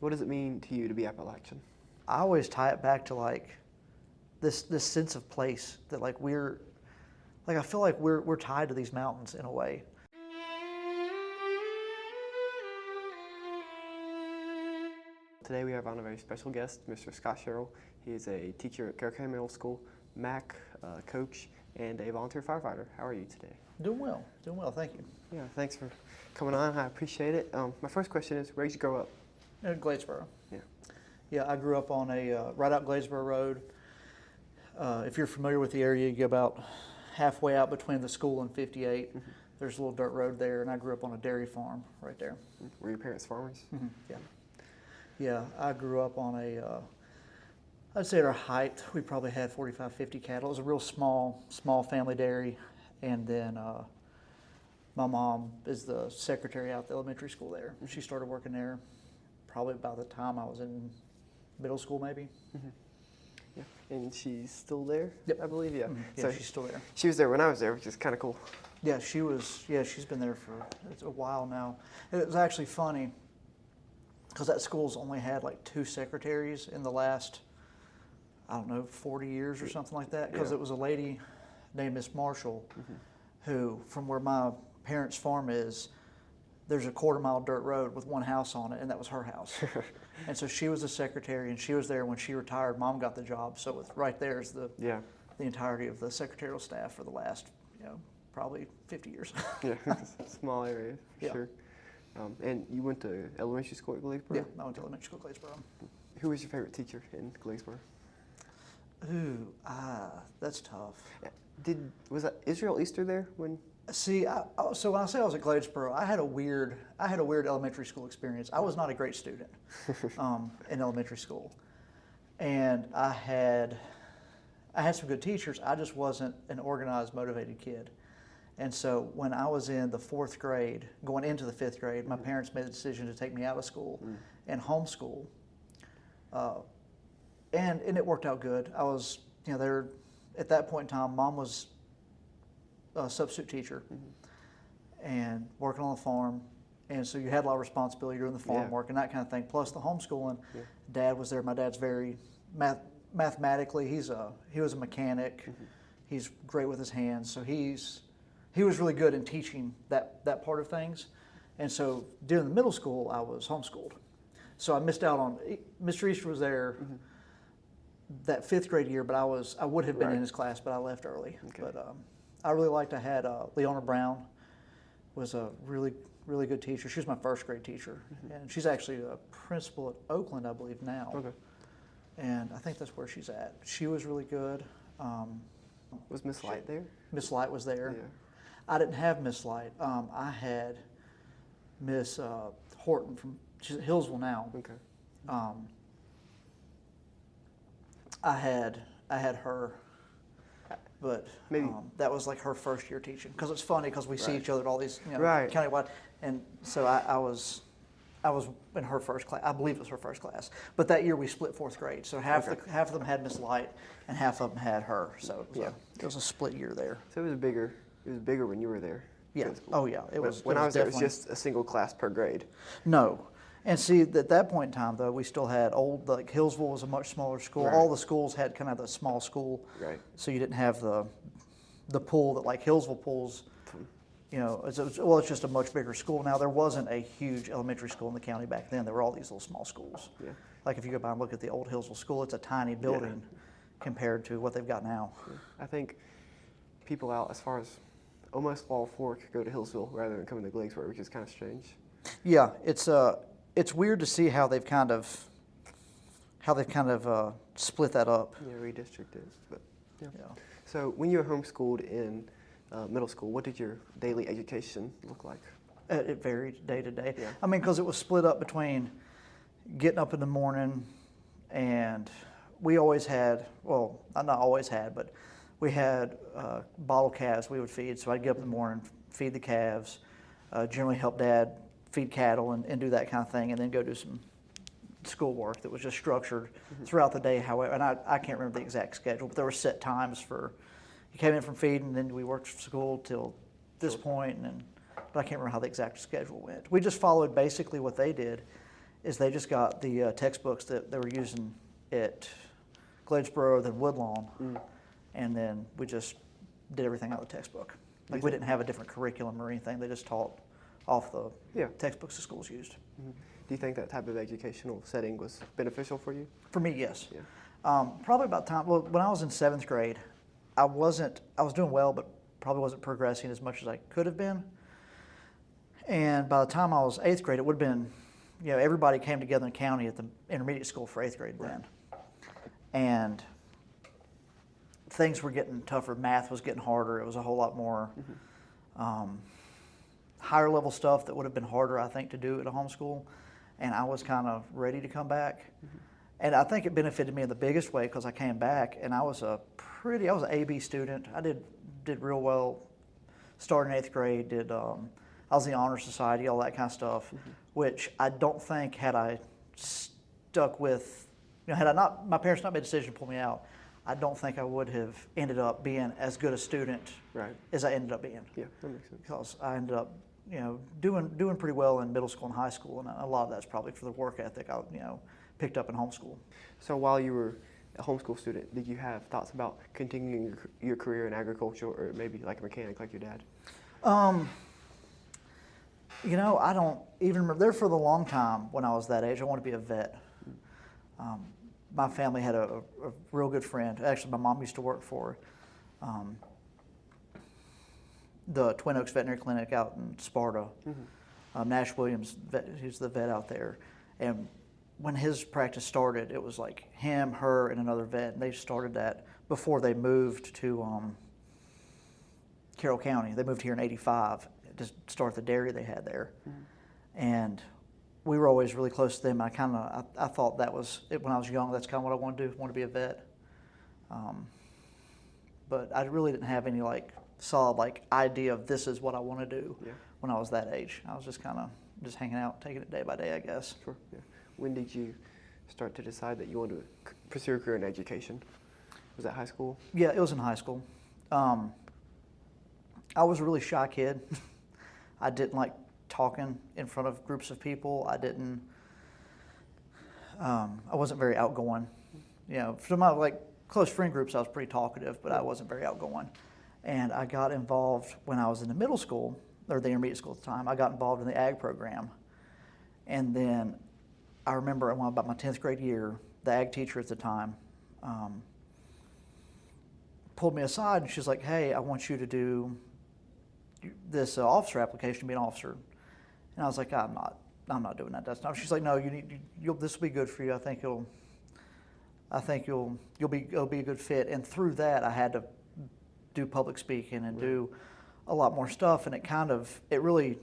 What does it mean to you to be Appalachian? I always tie it back to like this sense of place that like I feel like we're tied to these mountains in a way. Today we have on a very special guest, Mr. Scott Sherrill. He is a teacher at Carroll County Middle School, MACC coach, and a volunteer firefighter. How are you today? Doing well, thank you. Yeah, thanks for coming on. I appreciate it. My first question is, where did you grow up? In Gladesboro. Yeah. Yeah, I grew up on right out Gladesboro Road. If you're familiar with the area, you go about halfway out between the school and 58. Mm-hmm. There's a little dirt road there, and I grew up on a dairy farm right there. Were your parents farmers? Mm-hmm. Yeah. Yeah, I grew up on I'd say at our height, we probably had 45, 50 cattle. It was a real small family dairy. And then my mom is the secretary out at the elementary school there. She started working there probably about the time I was in middle school, maybe. Mm-hmm. Yeah, and she's still there? Yep. I believe, yeah. Mm-hmm. Yeah, so she's still there. She was there when I was there, which is kind of cool. Yeah, she's been there for a while now. And it was actually funny because that school's only had like 2 secretaries in the last, I don't know, 40 years or something like that. Because it was a lady named Miss Marshall, mm-hmm. who, from where my parents' farm is, there's a 1/4-mile dirt road with one house on it, and that was her house. And so she was the secretary, and she was there when she retired. Mom got the job, so right there is the entirety of the secretarial staff for the last, probably 50 years. Yeah, small area, for sure. And you went to elementary school at Gladesboro? Yeah, I went to elementary school at Gladesboro. Who was your favorite teacher in Gladesboro? Ooh, that's tough. Was that Israel Easter there when? See, so when I say I was at Gladesboro, I had a weird elementary school experience. I was not a great student in elementary school, and I had some good teachers. I just wasn't an organized, motivated kid. And so when I was in the 4th grade, going into the 5th grade, my parents made the decision to take me out of school and homeschool. And it worked out good. I was, there at that point in time, Mom was a substitute teacher and working on the farm. And so you had a lot of responsibility doing the farm work and that kind of thing, plus the homeschooling. Yeah. Dad was there. My dad's very mathematically, he was a mechanic. Mm-hmm. He's great with his hands. So he was really good in teaching that part of things. And so during the middle school, I was homeschooled. So I missed out on, Mr. Easter was there that 5th grade year, but I would have been in his class, but I left early. Okay. But I really liked, I had Leona Brown was a really, really good teacher. She was my 1st grade teacher. And she's actually a principal at Oakland, I believe, now. Okay. And I think that's where she's at. She was really good. Was Miss Light there? Miss Light was there. Yeah. I didn't have Miss Light. I had Miss Horton she's at Hillsville now. Okay. I had her, but that was like her 1st year teaching. Because it's funny because we see each other at all these countywide, and so I was in her 1st class. I believe it was her 1st class. But that year we split 4th grade, so half of them had Miss Light and half of them had her. So it was a split year there. So it was bigger. It was bigger when you were there. Yeah. Oh yeah. It was. When I was there, it was just a single class per grade. No. And see, at that point in time, though, we still had Hillsville was a much smaller school. Right. All the schools had kind of the small school. Right. So you didn't have the pool that like Hillsville pools. It's just a much bigger school now. There wasn't a huge elementary school in the county back then. There were all these little small schools. Yeah. Like if you go by and look at the old Hillsville school, it's a tiny building compared to what they've got now. Yeah. I think people out as far as almost Fall Fork go to Hillsville rather than coming to Gladesboro, which is kind of strange. Yeah, it's weird to see how they've kind of split that up. Yeah, redistricted. But yeah. So when you were homeschooled in middle school, what did your daily education look like? It varied day to day. Yeah. I mean, because it was split up between getting up in the morning, and we always had, well, not always had, but we had bottle calves we would feed. So I'd get up in the morning, feed the calves, generally help Dad feed cattle and do that kind of thing, and then go do some schoolwork that was just structured throughout the day. However, and I can't remember the exact schedule, but there were set times for, you came in from feeding, and then we worked for school till this point, but I can't remember how the exact schedule went. We just followed basically what they did, is they just got the textbooks that they were using at Gladesboro, then Woodlawn, and then we just did everything out of the textbook. Like we didn't have a different curriculum or anything. They just taught off the textbooks the schools used. Do you think that type of educational setting was beneficial for you? For me, yes. Yeah. Probably about time. Well, when I was in 7th grade, I was doing well, but probably wasn't progressing as much as I could have been. And by the time I was 8th grade, it would have been, everybody came together in the county at the intermediate school for 8th grade then. And things were getting tougher. Math was getting harder. It was a whole lot more higher level stuff that would have been harder, I think, to do at a homeschool. And I was kind of ready to come back. And I think it benefited me in the biggest way because I came back and I was an AB student. I did real well. Started in 8th grade. I was in the Honor Society, all that kind of stuff, which I don't think had I stuck with, had I not, my parents not made a decision to pull me out, I don't think I would have ended up being as good a student as I ended up being. Yeah, that makes sense. Because I ended up, doing pretty well in middle school and high school, and a lot of that's probably for the work ethic I, picked up in homeschool. So while you were a homeschool student, did you have thoughts about continuing your career in agriculture or maybe like a mechanic like your dad? I don't even remember. There for the long time when I was that age, I wanted to be a vet. My family had a real good friend. Actually, my mom used to work for the Twin Oaks Veterinary Clinic out in Sparta. Nash Williams, he's the vet out there. And when his practice started, it was like him, her, and another vet. And they started that before they moved to Carroll County. They moved here in '85 to start the dairy they had there. And we were always really close to them. I thought that was it when I was young. That's kind of what I wanted to do. Want to be a vet. But I really didn't have any solid idea of this is what I want to do when I was that age. I was just kind of just hanging out, taking it day by day, I guess. Sure. Yeah. When did you start to decide that you wanted to pursue a career in education? Was that high school? Yeah, it was in high school. I was a really shy kid. I didn't like talking in front of groups of people. I wasn't very outgoing. For my close friend groups, I was pretty talkative, but I wasn't very outgoing. And I got involved when I was in the middle school, or the intermediate school at the time. I got involved in the ag program. And then I remember about my 10th grade year, the ag teacher at the time pulled me aside and she's like, "Hey, I want you to do this officer application to be an officer." And I was like, I'm not doing that. That's not. She's like, "No, this will be good for you. I think it'll be a good fit." And through that, I had to do public speaking and do a lot more stuff, and it really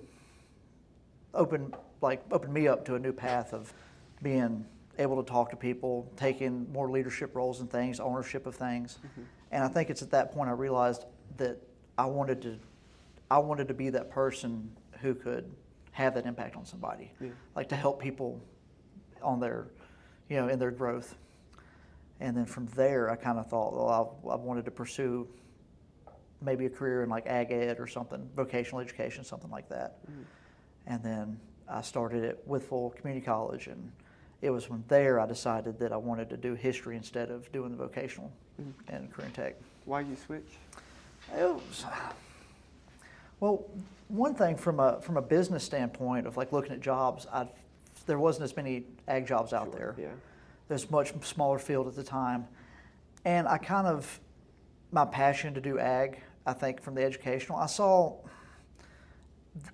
opened me up to a new path of being able to talk to people, taking more leadership roles and things, ownership of things. And I think it's at that point I realized that I wanted to be that person who could have that impact on somebody, to help people on their, in their growth. And then from there, I kind of thought, well, I wanted to pursue maybe a career in ag ed or something, vocational education, something like that. And then I started at Withville Community College, and it was from there I decided that I wanted to do history instead of doing the vocational and career and tech. Why did you switch? Well, one thing from a business standpoint of looking at jobs, there wasn't as many ag jobs out there. Yeah. There's a much smaller field at the time. And my passion to do ag, I think from the educational, I saw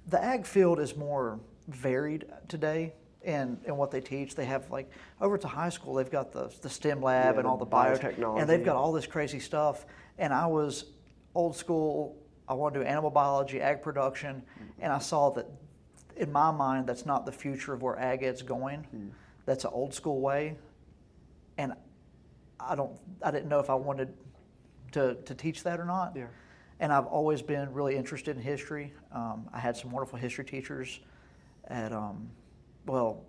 the ag field is more varied today in what they teach. They have over to high school, they've got the STEM lab and all the biotechnology. And they've got all this crazy stuff. And I was old school. I wanted to do animal biology, ag production, and I saw that in my mind that's not the future of where ag ed's going. That's an old school way. And I didn't know if I wanted to teach that or not. Yeah. And I've always been really interested in history. I had some wonderful history teachers at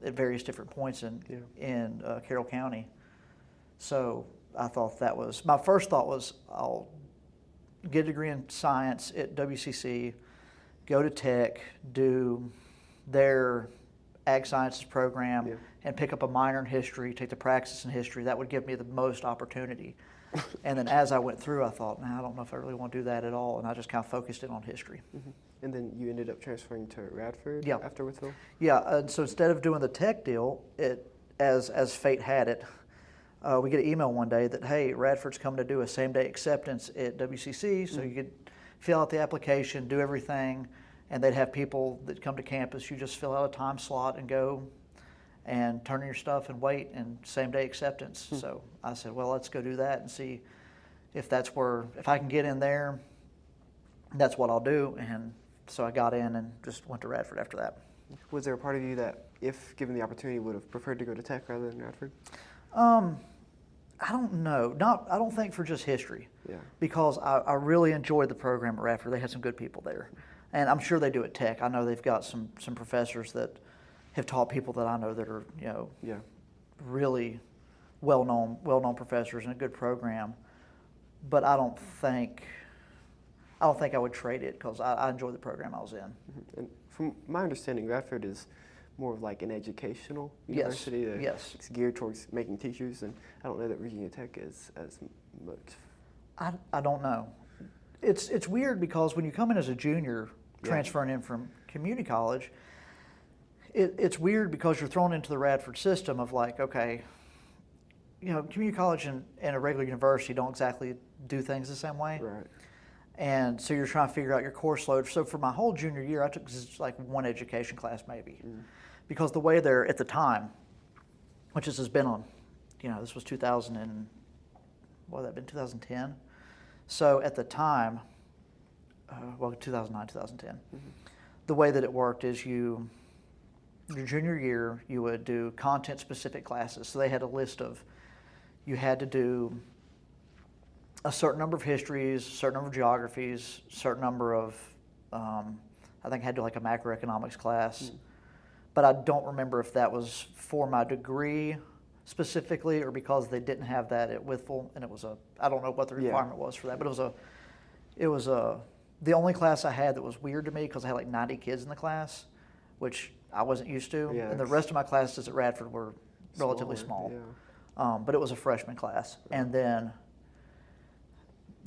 various different points in Carroll County. So I thought my first thought was I'll get a degree in science at WCC, go to tech, do their ag sciences program Yeah. and pick up a minor in history, take the practice in history. That would give me the most opportunity. And then as I went through, I thought, I don't know if I really want to do that at all. And I just kind of focused in on history. Mm-hmm. And then you ended up transferring to Radford Yeah. after Withville? Yeah, and so instead of doing the tech deal, as fate had it, we get an email one day that, hey, Radford's coming to do a same-day acceptance at WCC, so you could fill out the application, do everything, and they'd have people that come to campus. You just fill out a time slot and go and turn in your stuff and wait, and same-day acceptance. So I said, well, let's go do that and see if if I can get in there, that's what I'll do. And so I got in and just went to Radford after that. Was there a part of you that, if given the opportunity, would have preferred to go to Tech rather than Radford? I don't know. I don't think for just history. Yeah. Because I really enjoyed the program at Radford. They had some good people there. And I'm sure they do at Tech. I know they've got some professors that have taught people that I know that are, Yeah. really well-known professors and a good program. But I don't think I would trade it because I enjoyed the program I was in. Mm-hmm. And from my understanding, Radford is more of like an educational university. Yes. It's geared towards making teachers, and I don't know that Virginia Tech is as much. I don't know. It's weird because when you come in as a junior, transferring in from community college, it's weird because you're thrown into the Radford system of like, okay, community college and a regular university don't exactly do things the same way. Right. And so you're trying to figure out your course load. So for my whole junior year, I took just like one education class maybe. Because the way they're at the time, which this has been on, this was 2010. So at the time, 2009, 2010, the way that it worked is your junior year, you would do content-specific classes. So they had a list of, you had to do a certain number of histories, a certain number of geographies, a certain number of, I think I had to do like a macroeconomics class. But I don't remember if that was for my degree specifically or because they didn't have that at Withville, and I don't know what the requirement was for that, but it was the only class I had that was weird to me because I had like 90 kids in the class, which I wasn't used to, and the rest of my classes at Radford were relatively small. Yeah. But it was a freshman class, and then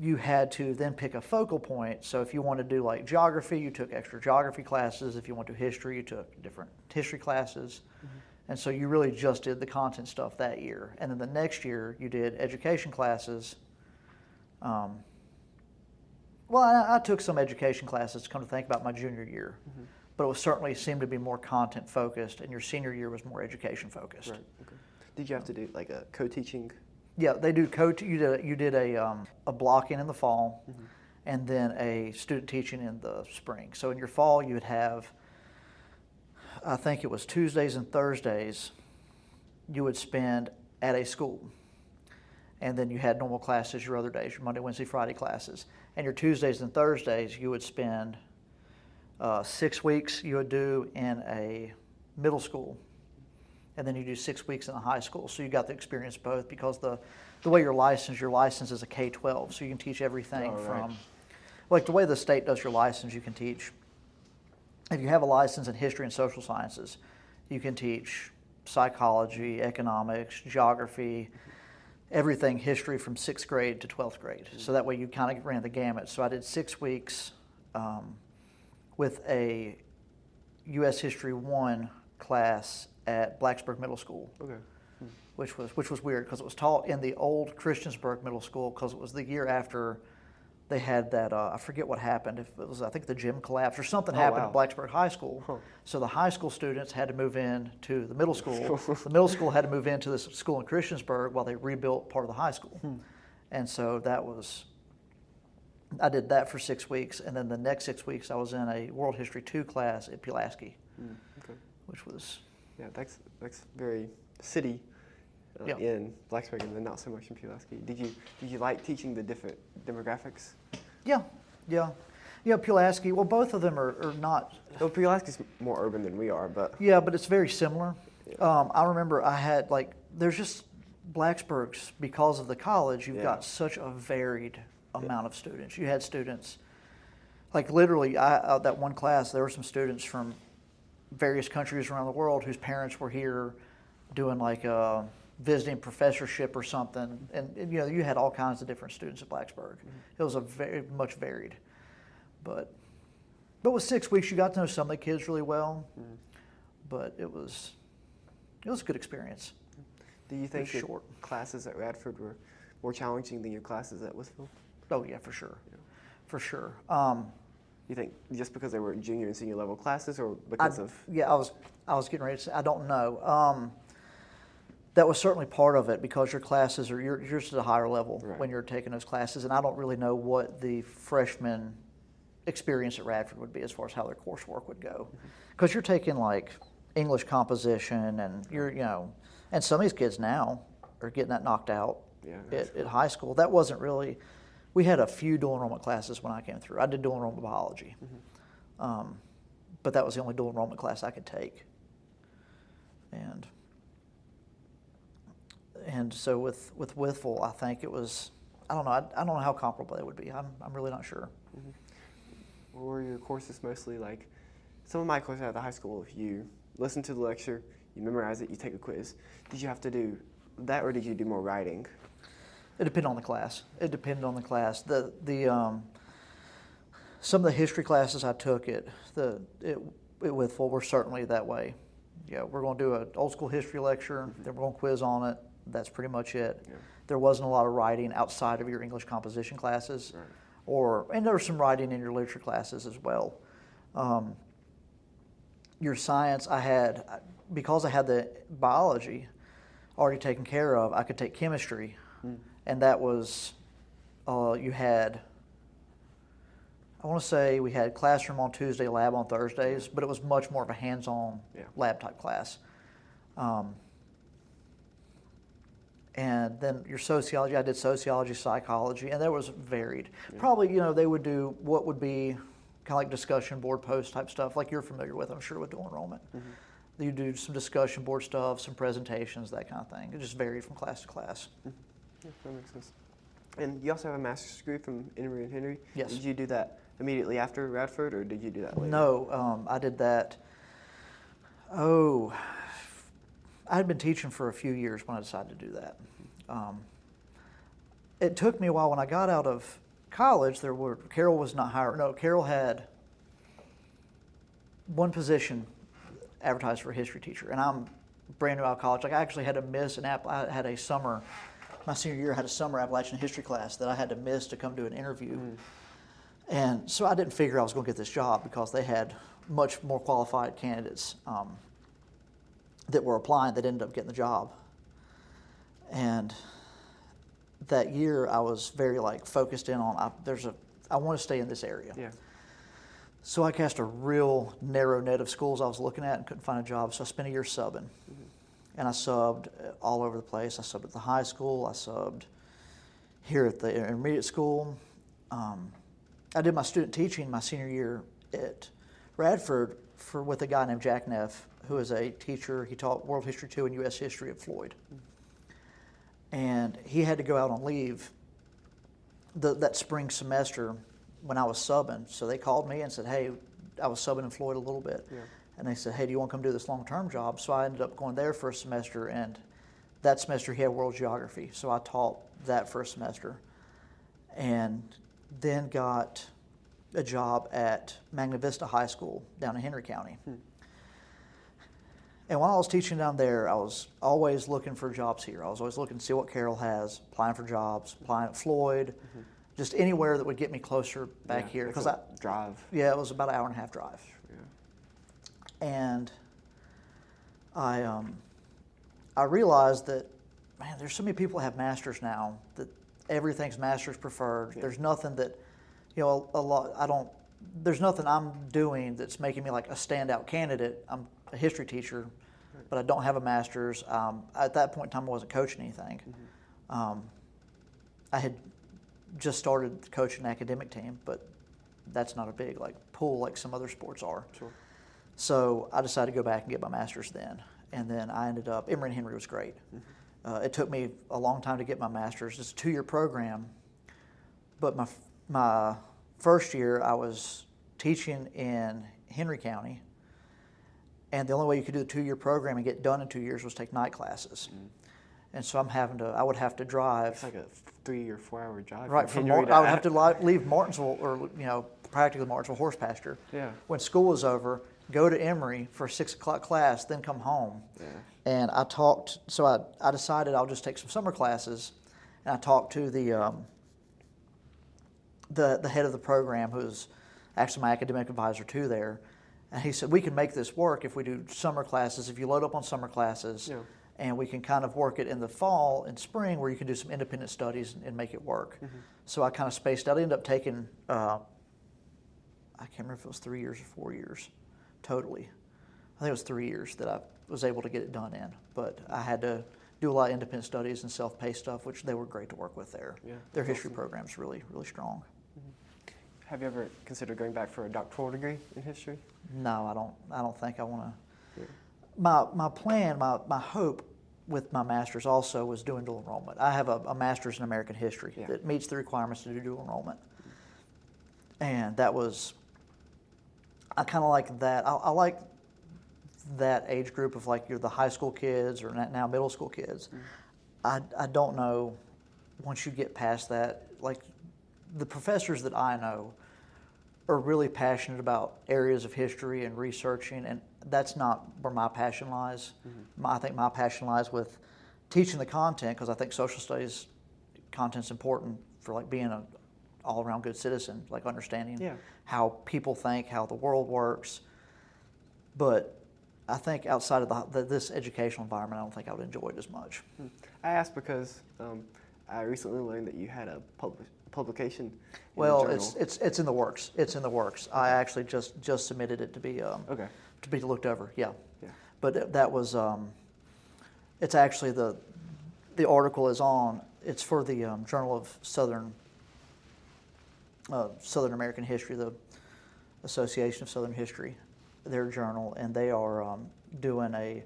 you had to then pick a focal point. So if you wanted to do like geography, you took extra geography classes. If you want to do history, you took different history classes. And so you really just did the content stuff that year. And then the next year, you did education classes. Well, I took some education classes, come to think about my junior year. But it was certainly seemed to be more content focused, and your senior year was more education focused. Right. Okay. Did you have to do like a co-teaching? Yeah, they do you did a blocking in the fall, and then a student teaching in the spring. So in your fall, you would have, I think it was Tuesdays and Thursdays, you would spend at a school. And then you had normal classes your other days, your Monday, Wednesday, Friday classes. And your Tuesdays and Thursdays, you would spend 6 weeks you would do in a middle school. And then you do 6 weeks in a high school. So you got to experience both because the way your license is a K-12. So you can teach everything from, like the way the state does your license, you can teach, if you have a license in history and social sciences, you can teach psychology, economics, geography, everything history from 6th grade to 12th grade. So that way you kind of ran the gamut. So I did 6 weeks with a U.S. History 1 class at Blacksburg Middle School, which was weird because it was taught in the old Christiansburg Middle School because it was the year after they had that, I forget what happened, if it was, I think the gym collapsed or something happened at Blacksburg High School. So the high school students had to move in to the middle school. The middle school had to move into this school in Christiansburg while they rebuilt part of the high school. And so I did that for 6 weeks, and then the next 6 weeks I was in a World History 2 class at Pulaski, which was... Yeah, that's very city in Blacksburg, and then not so much in Pulaski. Did you like teaching the different demographics? Yeah, Pulaski. Well, both of them are not. Well, Pulaski's more urban than we are, but yeah, but it's very similar. I remember I had there's just Blacksburg's because of the college. You've got such a varied amount of students. You had students like literally that one class. There were some students from various countries around the world whose parents were here doing like a visiting professorship or something. And you know, you had all kinds of different students at Blacksburg. It was a very much varied. But with 6 weeks, you got to know some of the kids really well. But it was a good experience. Do you think your classes at Radford were more challenging than your classes at Withville? Oh yeah, for sure. Yeah. For sure. You think just because they were junior and senior level classes, or because of? Yeah, I was getting ready to say, I don't know. That was certainly part of it, because your classes are, you're just at a higher level when you're taking those classes, and I don't really know what the freshman experience at Radford would be as far as how their coursework would go, because you're taking like English composition, and you're, you know, and some of these kids now are getting that knocked out at high school. That wasn't really. We had a few dual enrollment classes when I came through. I did dual enrollment biology, but that was the only dual enrollment class I could take. And so with Withville, I think it was, I don't know. I don't know how comparable they would be. I'm really not sure. What were your courses mostly like? Some of my courses at the high school, if you listen to the lecture, you memorize it, you take a quiz. Did you have to do that, or did you do more writing? It depended on the class. It depended on the class. Some of the history classes I took at Withville were certainly that way. Yeah, we're going to do an old school history lecture, then we're going to quiz on it. That's pretty much it. Yeah. There wasn't a lot of writing outside of your English composition classes, and there was some writing in your literature classes as well. Your science, because I had the biology already taken care of, I could take chemistry. And that was, you had, I want to say we had classroom on Tuesday, lab on Thursdays, but it was much more of a hands-on lab type class. And then your sociology, I did sociology, psychology, and that was varied. Probably, you know, they would do what would be kind of like discussion board post type stuff, like you're familiar with, I'm sure, with dual enrollment. You do some discussion board stuff, some presentations, that kind of thing. It just varied from class to class. Yeah, that makes sense. And you also have a master's degree from Emory and Henry. Yes. Did you do that immediately after Radford, or did you do that later? No, I did that. I had been teaching for a few years when I decided to do that. It took me a while. When I got out of college, Carroll was not hiring. No, Carroll had one position advertised for a history teacher, and I'm brand new out of college. Like, I actually had to miss I had a summer. My senior year, I had a summer Appalachian history class that I had to miss to come do an interview. And so I didn't figure I was going to get this job, because they had much more qualified candidates that were applying that ended up getting the job. And that year I was very focused in on, I want to stay in this area. Yeah. So I cast a real narrow net of schools I was looking at and couldn't find a job. So I spent a year subbing. And I subbed all over the place. I subbed at the high school. I subbed here at the intermediate school. I did my student teaching my senior year at Radford with a guy named Jack Neff, who is a teacher. He taught World History II and U.S. History at Floyd. And he had to go out on leave that spring semester when I was subbing. So they called me and said, hey, I was subbing in Floyd a little bit. Yeah. And they said, hey, do you want to come do this long-term job? So I ended up going there for a semester, and that semester he had world geography. So I taught that for a semester, and then got a job at Magna Vista High School down in Henry County. And while I was teaching down there, I was always looking for jobs here. I was always looking to see what Carroll has, applying for jobs, applying at Floyd, just anywhere that would get me closer back here. Because I drive. Yeah, it was about an hour and a half drive. And I realized that, man, there's so many people that have masters now that everything's master's preferred. Yeah. There's nothing that, there's nothing I'm doing that's making me like a standout candidate. I'm a history teacher, but I don't have a master's. At that point in time, I wasn't coaching anything. I had just started coaching an academic team, but that's not a big pool like some other sports are. Sure. So I decided to go back and get my master's then. And then I ended up, Emory and Henry was great. It took me a long time to get my master's. It's a 2-year program. But my first year I was teaching in Henry County. And the only way you could do the 2-year program and get done in 2 years was take night classes. And so I would have to drive. It's like a 3 or 4 hour drive. Right, I would have to leave Martinsville, or practically Martinsville horse pasture. Yeah. When school was over, go to Emory for a 6 o'clock class, then come home. Yeah. And I decided I'll just take some summer classes, and I talked to the head of the program, who's actually my academic advisor too there, and he said we can make this work if we do summer classes. If you load up on summer classes. Yeah. And we can kind of work it in the fall and spring where you can do some independent studies and make it work. So I kind of spaced out. I ended up taking, I can't remember if it was 3 years or 4 years totally. I think it was 3 years that I was able to get it done in. But I had to do a lot of independent studies and self-paced stuff, which they were great to work with there. Yeah, their history program's really, really strong. Have you ever considered going back for a doctoral degree in history? No, I don't think I want to. Yeah. My plan, my hope with my master's also was doing dual enrollment. I have a master's in American history that meets the requirements to do dual enrollment. And that was, I kind of like that. I like that age group of like you're the high school kids or now middle school kids. I don't know, once you get past that, like the professors that I know are really passionate about areas of history and researching, and that's not where my passion lies. I think my passion lies with teaching the content, because I think social studies content's important for like being an all-around good citizen, like understanding how people think, how the world works. But I think outside of this educational environment, I don't think I would enjoy it as much. I asked because I recently learned that you had a publication. Well, it's in the works. It's in the works. I actually just submitted it to be to be looked over. Yeah. But that was it's actually the article is on. It's for the Journal of Southern American History, the Association of Southern History, their journal, and they are doing a.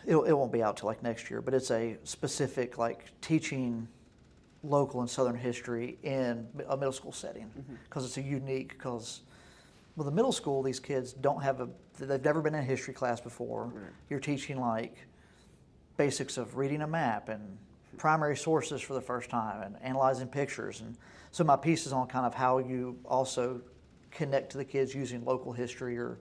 It won't be out till like next year, but it's a specific like teaching local and Southern history in a middle school setting, because it's a unique, because with the middle school, these kids they've never been in a history class before. Right. You're teaching like basics of reading a map and primary sources for the first time and analyzing pictures. And so my piece is on kind of how you also connect to the kids using local history or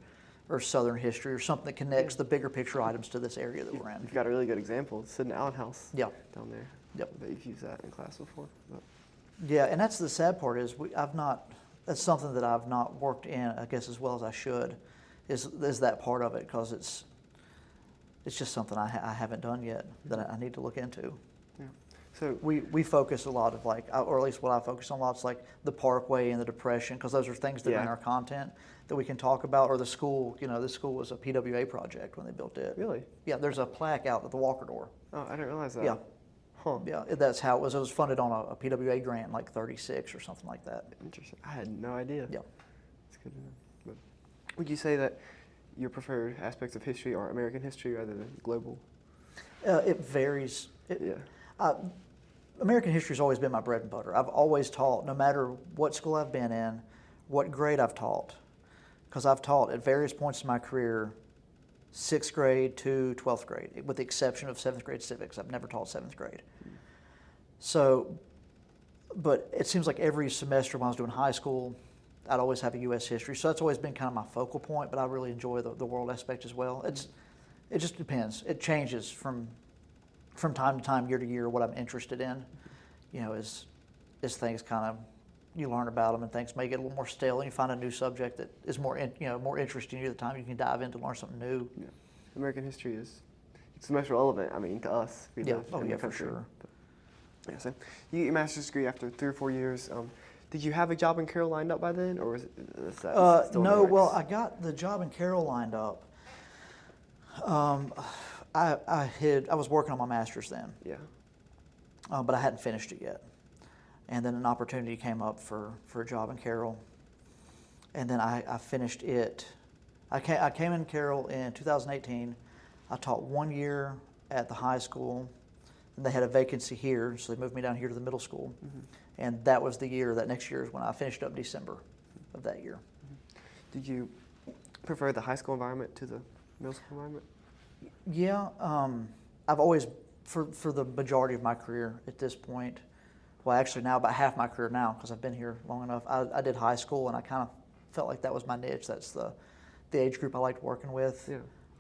Southern history or something that connects the bigger picture items to this area that we're in. You've got a really good example, Sidney Allen House down there. Yep. That you've used that in class before. But. Yeah, and that's the sad part is that's something that I've not worked in, I guess, as well as I should, is that part of it, because it's just something I haven't done yet that I need to look into. Yeah. So we focus a lot of like, or at least what I focus on a lot is like the Parkway and the Depression, because those are things that are in our content that we can talk about. Or the school, this school was a PWA project when they built it. Really? Yeah, there's a plaque out at the Walker door. Oh, I didn't realize that. Yeah. Huh. Yeah, that's how it was. It was funded on a PWA grant, like 36 or something like that. Interesting. I had no idea. Yeah. That's good to know. But would you say that your preferred aspects of history are American history rather than global? It varies. American history has always been my bread and butter. I've always taught, no matter what school I've been in, what grade I've taught, because I've taught at various points in my career, 6th grade to 12th grade, with the exception of 7th grade civics. I've never taught 7th grade. So, but it seems like every semester when I was doing high school, I'd always have a U.S. history. So that's always been kind of my focal point, but I really enjoy the world aspect as well. It just depends. It changes from time to time, year to year, what I'm interested in. As things kind of, you learn about them and things may get a little more stale, and you find a new subject that is more interesting to you at the time. You can dive in to learn something new. Yeah. American history it's the most relevant, to us. We live in the for country. Sure. But, so you get your master's degree after 3 or 4 years. Did you have a job in Carroll lined up by then, or was it still no? Well, I got the job in Carroll lined up. I was working on my master's then. Yeah. But I hadn't finished it yet. And then an opportunity came up for a job in Carroll. And then I finished it. I came in Carroll in 2018. I taught 1 year at the high school, and they had a vacancy here, so they moved me down here to the middle school. And that was the year, that next year is when I finished up December of that year. Did you prefer the high school environment to the middle school environment? Yeah, I've always, for the majority of my career at this point, well, actually now about half my career now, because I've been here long enough, I did high school, and I kind of felt like that was my niche. That's the age group I liked working with. Yeah.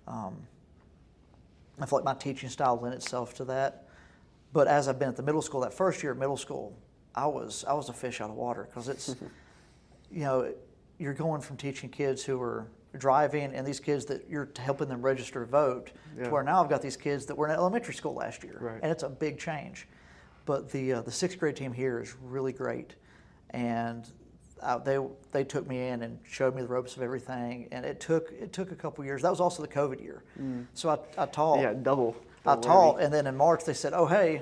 I feel like my teaching style lent itself to that. But as I've been at the middle school, that first year at middle school, I was a fish out of water, because it's, you know, you're going from teaching kids who are driving and these kids that you're helping them register to vote to where now I've got these kids that were in elementary school last year. Right. And it's a big change. But the sixth grade team here is really great. And they took me in and showed me the ropes of everything. And it took a couple years. That was also the COVID year. So I taught. Yeah, double I taught, and then in March they said, "Oh, hey,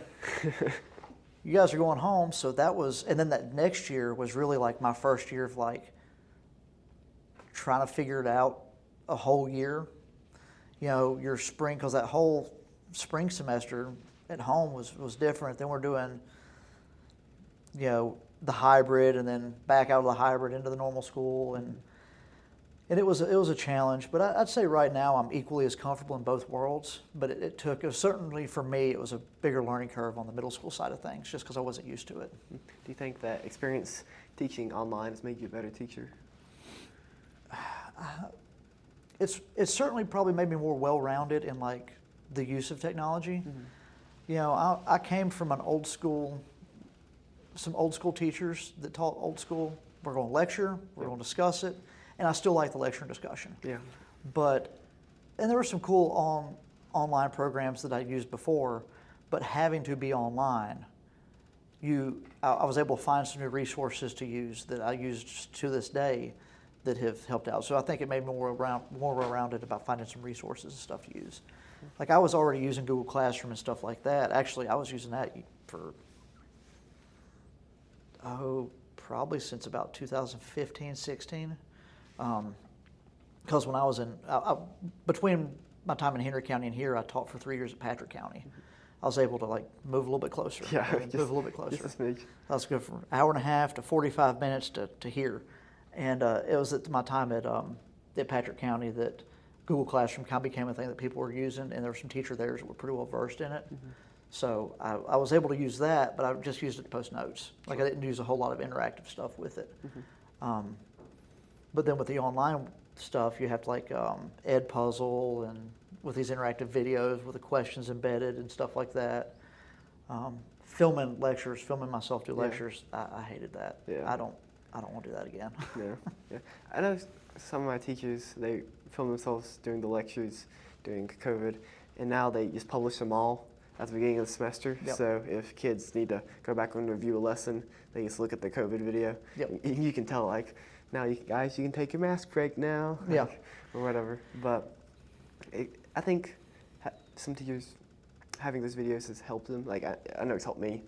you guys are going home." So that was, and then that next year was really like my first year of like trying to figure it out a whole year. You know, your spring, because that whole spring semester at home was different. Then we're doing, you know, the hybrid, and then back out of the hybrid into the normal school, and it was a challenge. But I'd say right now I'm equally as comfortable in both worlds. But it was certainly for me, it was a bigger learning curve on the middle school side of things, just because I wasn't used to it. Do you think that experience teaching online has made you a better teacher? It's certainly probably made me more well-rounded in like the use of technology. You know, I came from some old school teachers that taught old school. We're going to lecture, we're going to discuss it, and I still like the lecture and discussion. Yeah. And there were some cool online programs that I used before, but having to be online, I was able to find some new resources to use that I use to this day that have helped out. So I think it made me more well-rounded about finding some resources and stuff to use. Like I was already using Google Classroom and stuff like that. Actually, I was using that for, probably since about 2015, 16. Because when I was between my time in Henry County and here, I taught for 3 years at Patrick County. I was able to like move a little bit closer. Yeah, move a little bit closer. Just a smidge. I was good from an hour and a half to 45 minutes to here. And it was at my time at Patrick County that Google Classroom kind of became a thing that people were using, and there were some teachers there that were pretty well versed in it. So I was able to use that, but I just used it to post notes. Like I didn't use a whole lot of interactive stuff with it. But then with the online stuff, you have to like Ed Puzzle and with these interactive videos with the questions embedded and stuff like that. Filming lectures, filming myself do lectures, I hated that. Yeah. I don't want to do that again. Yeah. I know some of my teachers, they film themselves during the lectures during COVID, and now they just publish them all at the beginning of the semester. Yep. So if kids need to go back and review a lesson, they just look at the COVID video. Yep. You can tell, like, now you guys, you can take your mask break now. Yeah. Or whatever. But I think some teachers having those videos has helped them. Like, I know it's helped me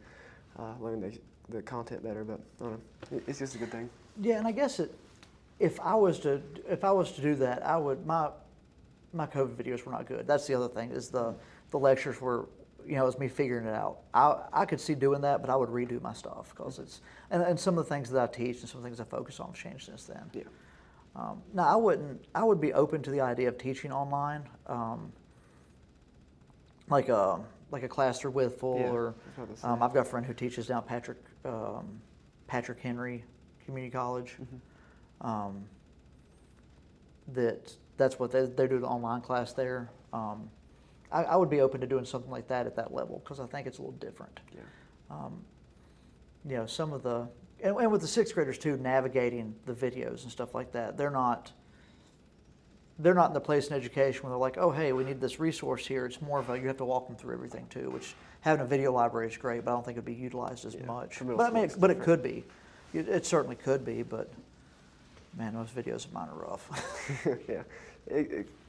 learn the content better, but I don't know. It's just a good thing. Yeah, and I guess if I was to do that, I would my COVID videos were not good. That's the other thing is the lectures were, you know, it was me figuring it out. I could see doing that, but I would redo my stuff because it's and some of the things that I teach and some of the things I focus on have changed since then. Yeah. Now I would be open to the idea of teaching online, like a class through Quizbowl, or I've got a friend who teaches down at Patrick Henry Community College. That's what they do, the online class there. I would be open to doing something like that at that level because I think it's a little different. Yeah. You know, some of the and with the sixth graders too, navigating the videos and stuff like that, they're not in the place in education where they're like, oh, hey, we need this resource here. It's more of you have to walk them through everything too, which having a video library is great, but I don't think it'd be utilized as much. But I mean, it could be. It certainly could be, but man, those videos of mine are rough. Yeah.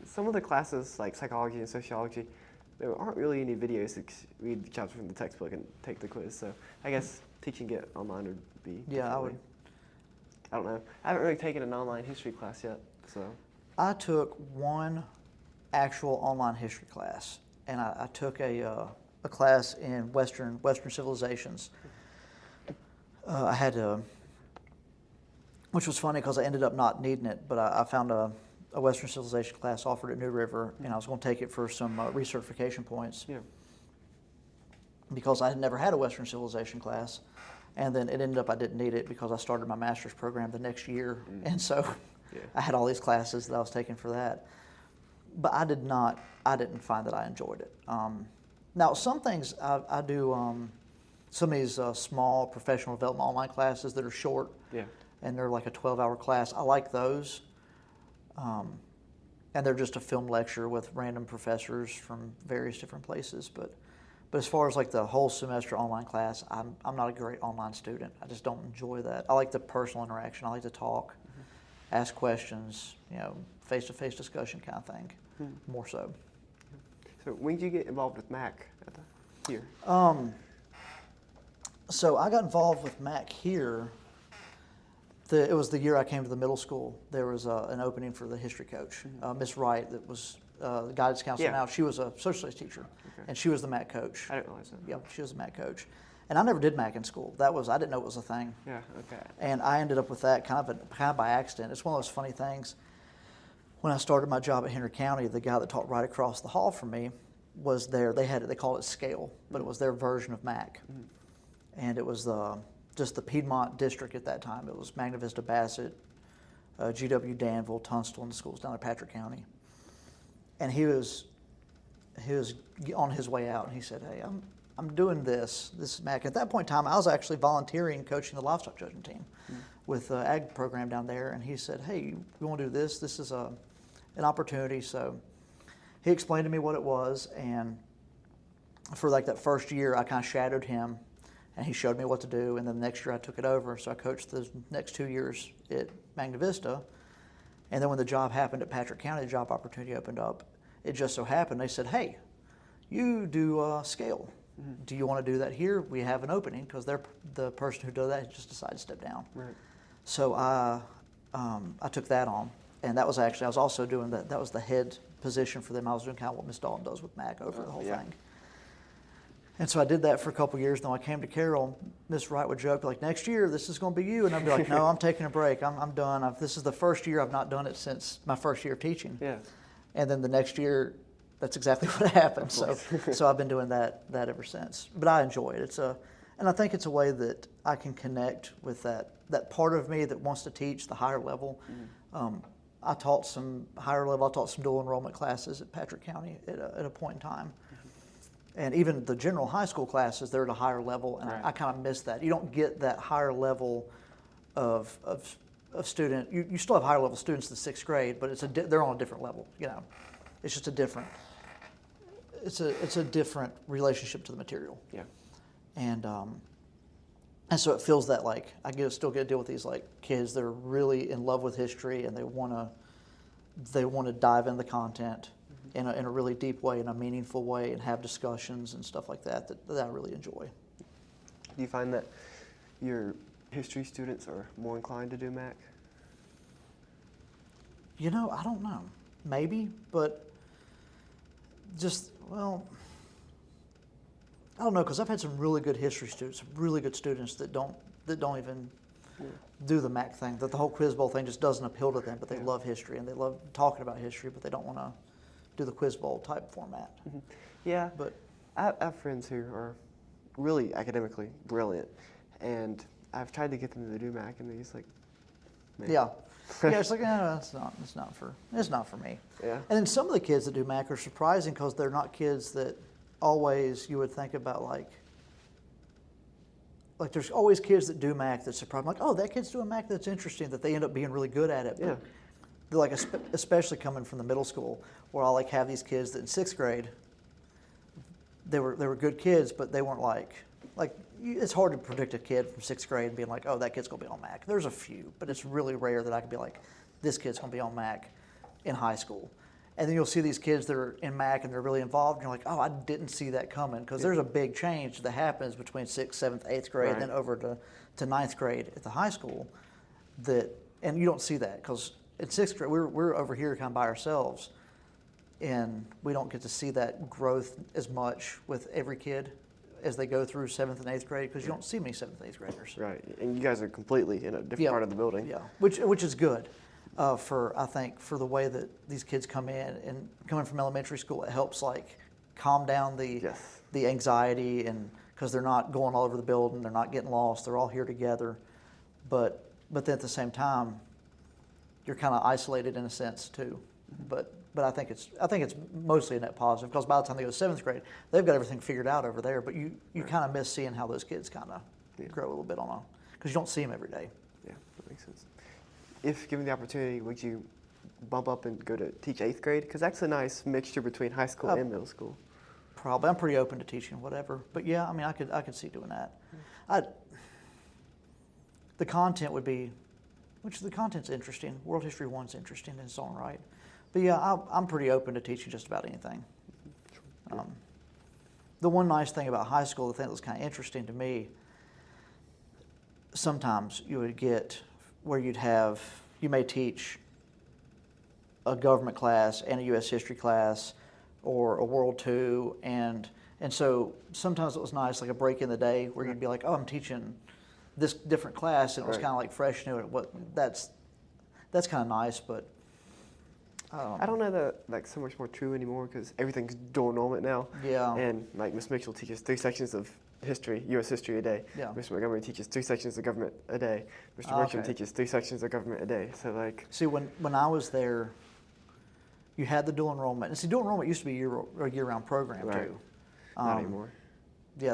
Some of the classes, like psychology and sociology, there aren't really any videos to read the chapter from the textbook and take the quiz. So I guess teaching it online would be. Yeah, I would. I don't know. I haven't really taken an online history class yet, so. I took one actual online history class, and I took a class in Western civilizations. I had to, which was funny because I ended up not needing it, but I found a a Western Civilization class offered at New River, and I was going to take it for some recertification points. Yeah. Because I had never had a Western Civilization class, and then it ended up I didn't need it because I started my master's program the next year, and so I had all these classes that I was taking for that. But I didn't find that I enjoyed it. Now, some things I do, some of these small professional development online classes that are short, and they're like a 12-hour class. I like those, and they're just a film lecture with random professors from various different places. But as far as like the whole semester online class, I'm not a great online student. I just don't enjoy that. I like the personal interaction. I like to talk, ask questions, face-to-face discussion kind of thing, more so. So when did you get involved with MACC here? So I got involved with MACC here. It was the year I came to the middle school. There was an opening for the history coach, Miss Wright, that was the guidance counselor now. She was a social studies teacher, and she was the MACC coach. I didn't realize that. Yeah, she was the MACC coach. And I never did MACC in school. I didn't know it was a thing. Yeah, okay. And I ended up with that kind of by accident. It's one of those funny things. When I started my job at Henry County, the guy that taught right across the hall from me was there. They called it Scale, but it was their version of MACC. And it was just the Piedmont district at that time. It was Magna Vista, Bassett, GW Danville, Tunstall, and the schools down in Patrick County. And he was on his way out, and he said, "Hey, I'm doing this. This is MACC." At that point in time, I was actually volunteering, coaching the livestock judging team with the ag program down there. And he said, "Hey, you want to do this? This is an opportunity." So he explained to me what it was, and for like that first year, I kind of shadowed him, and he showed me what to do. And then the next year, I took it over. So I coached the next 2 years at Magna Vista. And then when the job happened at Patrick County, the job opportunity opened up. It just so happened they said, "Hey, you do Scale. Do you want to do that here? We have an opening," because the person who does that just decided to step down. Right. So I took that on, and I was also doing that. That was the head position for them. I was doing kind of what Miss Dalton does with MACC over the whole thing. And so I did that for a couple of years. Then when I came to Carroll, Miss Wright would joke like, "Next year, this is going to be you," and I'd be like, "No, I'm taking a break. I'm done. This is the first year I've not done it since my first year of teaching." Yeah. And then the next year, that's exactly what happened. So I've been doing that ever since. But I enjoy it. And I think it's a way that I can connect with that part of me that wants to teach the higher level. I taught some higher level. I taught some dual enrollment classes at Patrick County at a point in time. And even the general high school classes, they're at a higher level, and I kind of miss that. You don't get that higher level of student. You still have higher level students in the sixth grade, but they're on a different level. It's just a different. It's a different relationship to the material. Yeah. And so it feels that like I still get to deal with these like kids that are really in love with history, and they want to dive into the content in a really deep way, in a meaningful way, and have discussions and stuff like that I really enjoy. Do you find that your history students are more inclined to do MACC? I don't know. Maybe, but I don't know, because I've had some really good history students, really good students that don't even do the MACC thing, that the whole Quizbowl thing just doesn't appeal to them, but they love history and they love talking about history, but they don't want to do the Quizbowl type format. Yeah, but I have friends who are really academically brilliant, and I've tried to get them to do MACC, and they're just like, man. Yeah, it's like, it's not for me. Yeah. And then some of the kids that do MACC are surprising because they're not kids that always you would think about like there's always kids that do MACC that surprise me, like, oh, that kid's doing MACC, that's interesting, that they end up being really good at it. But they're like, especially coming from the middle school, where I'll like have these kids that in sixth grade, they were good kids, but they weren't like it's hard to predict a kid from sixth grade and being like, oh, that kid's gonna be on MACC. There's a few, but it's really rare that I could be like, this kid's gonna be on MACC in high school. And then you'll see these kids that are in MACC and they're really involved, and you're like, oh, I didn't see that coming, because there's a big change that happens between 6th, 7th, 8th grade, and then over to 9th grade at the high school. And you don't see that, because in 6th grade, we're over here kind of by ourselves, and we don't get to see that growth as much with every kid as they go through 7th and 8th grade, because you don't see many 7th and 8th graders. Right, and you guys are completely in a different part of the building. Yeah, which is good. I think for the way that these kids come in, and coming from elementary school, it helps like calm down the anxiety, and because they're not going all over the building, they're not getting lost, they're all here together. But then at the same time, you're kind of isolated in a sense too. But I think it's mostly a net positive, because by the time they go to 7th grade, they've got everything figured out over there. But you kind of miss seeing how those kids kind of grow a little bit because you don't see them every day. Yeah, that makes sense. If given the opportunity, would you bump up and go to teach 8th grade? Because that's a nice mixture between high school and middle school. Probably. I'm pretty open to teaching whatever. But yeah, I mean, I could see doing that. The content would be, which the content's interesting. World History 1's interesting in its own right. But yeah, I'm pretty open to teaching just about anything. The one nice thing about high school, the thing that was kind of interesting to me, sometimes you would get where you may teach a government class and a U.S. history class or a World II, and so sometimes it was nice, like a break in the day where you'd be like, oh, I'm teaching this different class, and it was kind of like fresh new. That's kind of nice, but I don't know that like so much more true anymore, because everything's dual enrollment now. Yeah. And like Miss Mitchell teaches 3 sections of history, U.S. history a day. Yeah. Mr. Montgomery teaches 3 sections of government a day. Mr. Merchant teaches 3 sections of government a day. So like. See, when I was there, you had the dual enrollment. And see, dual enrollment used to be a year-round program too. Not anymore. Yeah,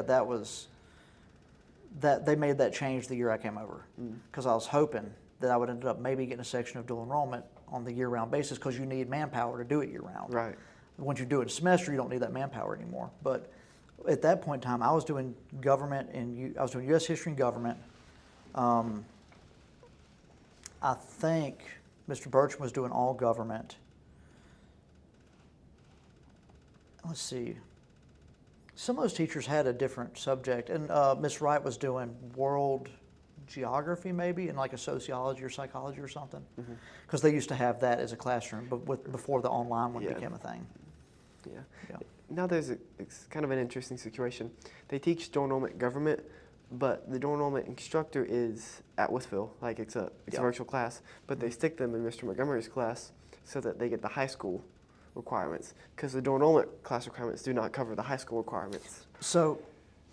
they made that change the year I came over, because I was hoping that I would end up maybe getting a section of dual enrollment on the year-round basis, because you need manpower to do it year-round. Right. Once you do it a semester, you don't need that manpower anymore. But at that point in time, I was doing government, and I was doing U.S. history and government. I think Mr. Bircham was doing all government. Let's see. Some of those teachers had a different subject, and Miss Wright was doing world geography maybe, and like a sociology or psychology or something, because they used to have that as a classroom, but before the online one became a thing. Yeah. Now it's kind of an interesting situation. They teach dual enrollment government, but the dual enrollment instructor is at Withville, like it's a virtual class, but they stick them in Mr. Montgomery's class so that they get the high school requirements, because the dual enrollment class requirements do not cover the high school requirements. So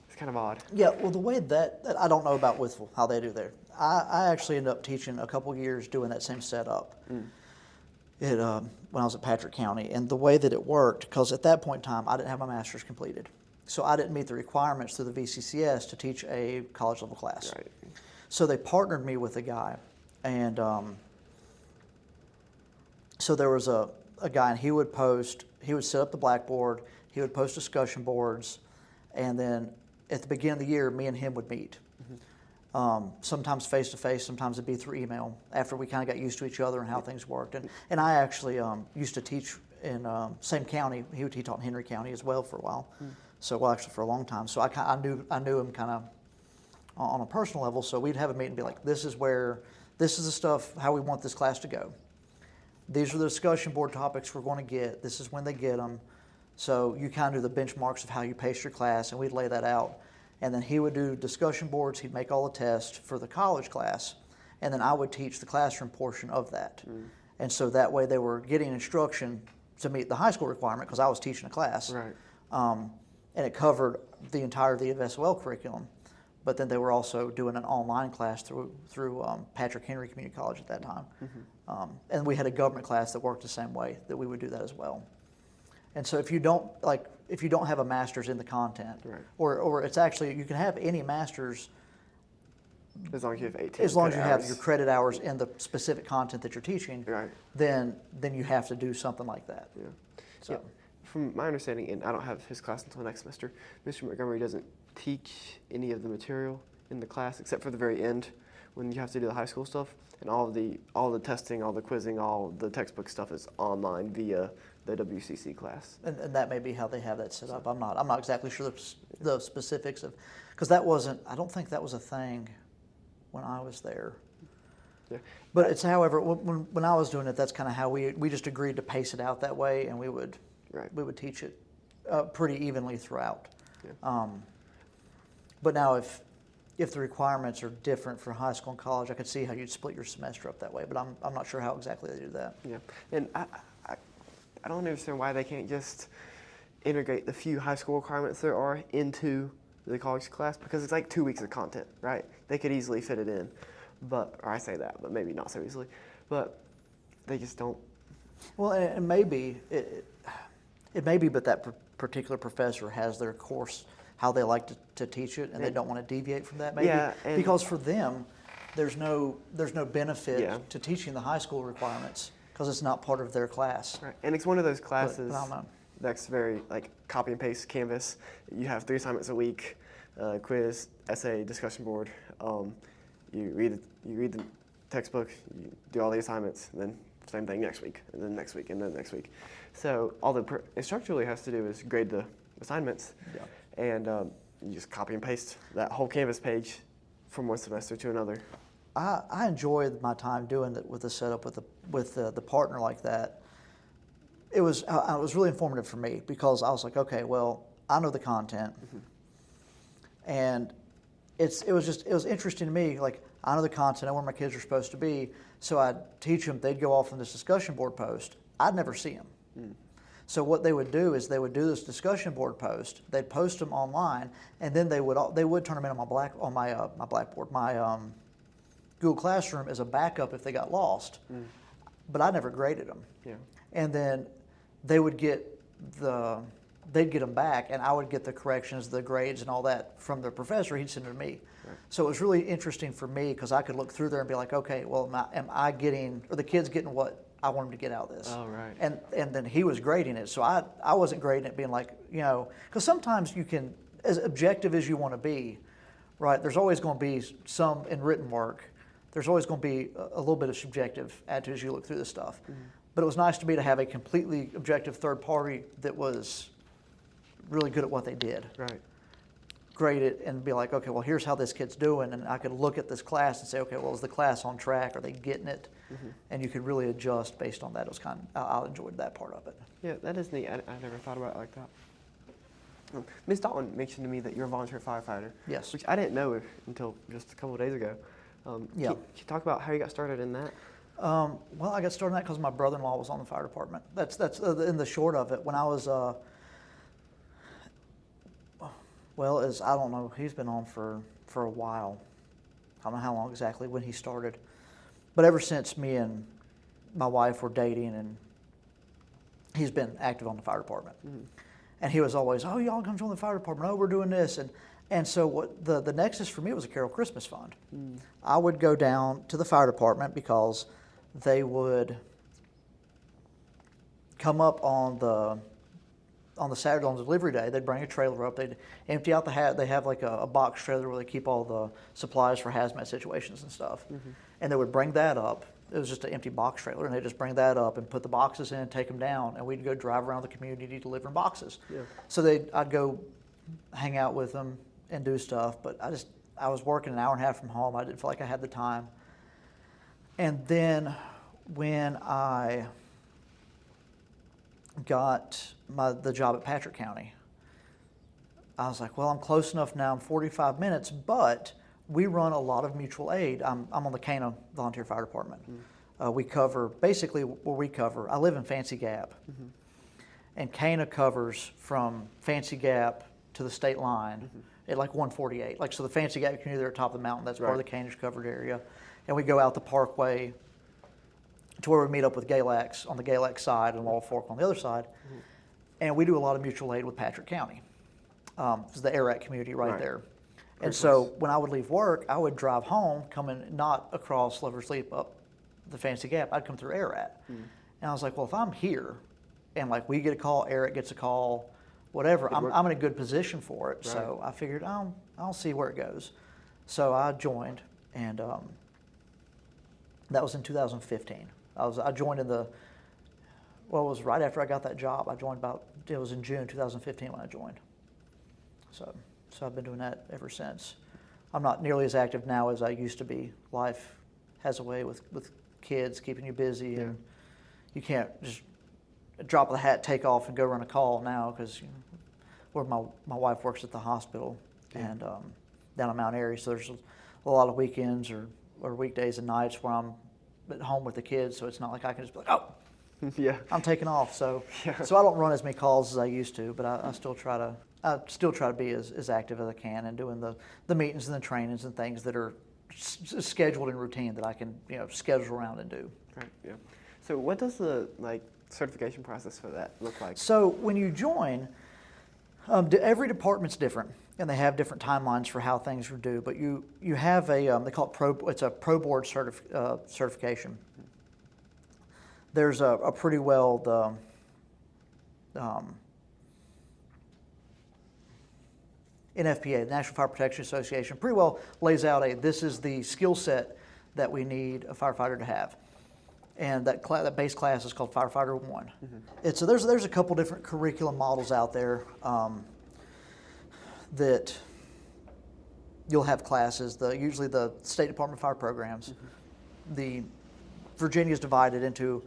it's kind of odd. Yeah, well, the way that I don't know about Withville, how they do there. I actually ended up teaching a couple years doing that same setup when I was at Patrick County. And the way that it worked, because at that point in time, I didn't have my master's completed. So I didn't meet the requirements through the VCCS to teach a college level class. Right. So they partnered me with a guy. And so there was a guy, and he would set up the blackboard, he would post discussion boards, and then at the beginning of the year, me and him would meet. Sometimes face-to-face, sometimes it'd be through email, after we kind of got used to each other and how things worked. And I actually used to teach in same county. He taught in Henry County as well for a while. Actually for a long time. So I knew him kind of on a personal level. So we'd have a meeting and be like, this is the stuff, how we want this class to go. These are the discussion board topics we're going to get. This is when they get them. So you kind of do the benchmarks of how you pace your class, and we'd lay that out. And then he would do discussion boards. He'd make all the tests for the college class, and then I would teach the classroom portion of that. And so that way they were getting instruction to meet the high school requirement, because I was teaching a class. Right. And it covered the entirety of SOL curriculum. But then they were also doing an online class through Patrick Henry Community College at that time. And we had a government class that worked the same way, that we would do that as well. And so if you don't have a master's in the content, or it's actually, you can have any master's as long as you have 18 as long as you have your credit hours in the specific content that you're teaching, then you have to do something like that. So. From my understanding, and I don't have his class until next semester, Mr. Montgomery doesn't teach any of the material in the class except for the very end when you have to do the high school stuff, and all the testing, all the quizzing, all the textbook stuff is online via the WCC class. And that may be how they have that set up. I'm not exactly sure the specifics of, because I don't think that was a thing when I was there. Yeah. But it's, however, when I was doing it, that's kind of how we just agreed to pace it out that way, and we would teach it pretty evenly throughout. But now if if the requirements are different for high school and college, I could see how you'd split your semester up that way, but I'm not sure how exactly they do that. Yeah, and I don't understand why they can't just integrate the few high school requirements there are into the college class, because it's like 2 weeks of content, right? They could easily fit it in, or I say that, but maybe not so easily, but they just don't. Well, and maybe it may be, but that particular professor has their course, how they like to teach it, and they don't want to deviate from that, maybe. Yeah, because for them, there's no benefit to teaching the high school requirements because it's not part of their class. Right, and it's one of those classes but I don't know. that's very like copy and paste Canvas. You have 3 assignments a week, quiz, essay, discussion board. You read the textbook, you do all the assignments, and then same thing next week, and then next week, and then next week. So all the instructor really has to do is grade the assignments, and you just copy and paste that whole Canvas page from one semester to another. I enjoyed my time doing it with the setup with the partner like that. It was really informative for me because I was like, okay, well, I know the content, and it was interesting to me. Like, I know the content, I know where my kids are supposed to be, so I'd teach them. They'd go off on this discussion board post. I'd never see them. So what they would do is they would do this discussion board post. They'd post them online, and then they would turn them in on my Blackboard, my Google Classroom as a backup if they got lost. But I never graded them. Yeah. And then they would they'd get them back, and I would get the corrections, the grades, and all that from their professor. He'd send it to me. Right. So it was really interesting for me because I could look through there and be like, okay, well, am I getting, or the kids getting what I want them to get out of this? Oh, right. And then he was grading it, so I wasn't grading it being like, because sometimes you can, as objective as you want to be, right, there's always going to be some in written work, there's always going to be a little bit of subjective attitude as you look through this stuff. But it was nice to me to have a completely objective third party that was really good at what they did. Right. Grade it and be like, okay, well, here's how this kid's doing. And I could look at this class and say, okay, well, is the class on track? Are they getting it? And you could really adjust based on that. It was I enjoyed that part of it. Yeah, that is neat. I never thought about it like that. Ms. Dalton mentioned to me that you're a volunteer firefighter. Yes. Which I didn't know until just a couple of days ago. Yeah. Can you talk about how you got started in that? Well, I got started in that because my brother-in-law was on the fire department. That's in the short of it. When I was, I don't know, he's been on for a while. I don't know how long exactly when he started. But ever since me and my wife were dating, and he's been active on the fire department. And he was always, oh, y'all come join the fire department. Oh, we're doing this. And so what the nexus for me was a Carroll Christmas Fund. I would go down to the fire department because they would come up on the Saturday on delivery day. They'd bring a trailer up. They'd empty out the hat. They have like a box trailer where they keep all the supplies for hazmat situations and stuff. And they would bring that up. It was just an empty box trailer, and they'd just bring that up and put the boxes in, take them down, and we'd go drive around the community delivering boxes. Yeah. So I'd go hang out with them and do stuff, but I was working an hour and a half from home. I didn't feel like I had the time. And then when I got the job at Patrick County, I was like, well, I'm close enough now. I'm 45 minutes, but we run a lot of mutual aid. I'm on the Cana Volunteer Fire Department. We cover, basically what we cover, I live in Fancy Gap, and Cana covers from Fancy Gap to the state line at like 148. Like, so the Fancy Gap community there at the top of the mountain, that's part of the Cana's covered area. And we go out the Parkway to where we meet up with Galax on the Galax side and Laurel Fork on the other side. And we do a lot of mutual aid with Patrick County. It's the ARAC community right there. And so when I would leave work, I would drive home, coming not across Lover's Leap up the Fancy Gap. I'd come through ARAC. And I was like, well, if I'm here and like we get a call, ARAC gets a call, whatever, I'm in a good position for it. Right. So I figured I'll see where it goes. So I joined, and that was in 2015. I joined it was right after I got that job. It was in June 2015 when I joined. So I've been doing that ever since. I'm not nearly as active now as I used to be. Life has a way with kids keeping you busy, and you can't just drop the hat, take off, and go run a call now because where my wife works at the hospital, and down in Mount Airy, so there's a lot of weekends or weekdays and nights where I'm at home with the kids, so it's not like I can just be like, oh, yeah, I'm taking off. So yeah. so I don't run as many calls as I used to, but I still try to be as active as I can and doing the meetings and the trainings and things that are scheduled and routine that I can schedule around and do. Right. Yeah. So what does the certification process for that look like? So when you join, every department's different, and they have different timelines for how things are due. But you have they call it it's a pro board certification. There's a pretty well NFPA, the National Fire Protection Association, pretty well lays out this is the skill set that we need a firefighter to have. And that base class is called Firefighter 1. Mm-hmm. And so there's a couple different curriculum models out there that you'll have classes. Usually the State Department of Fire programs. Mm-hmm. Virginia's divided into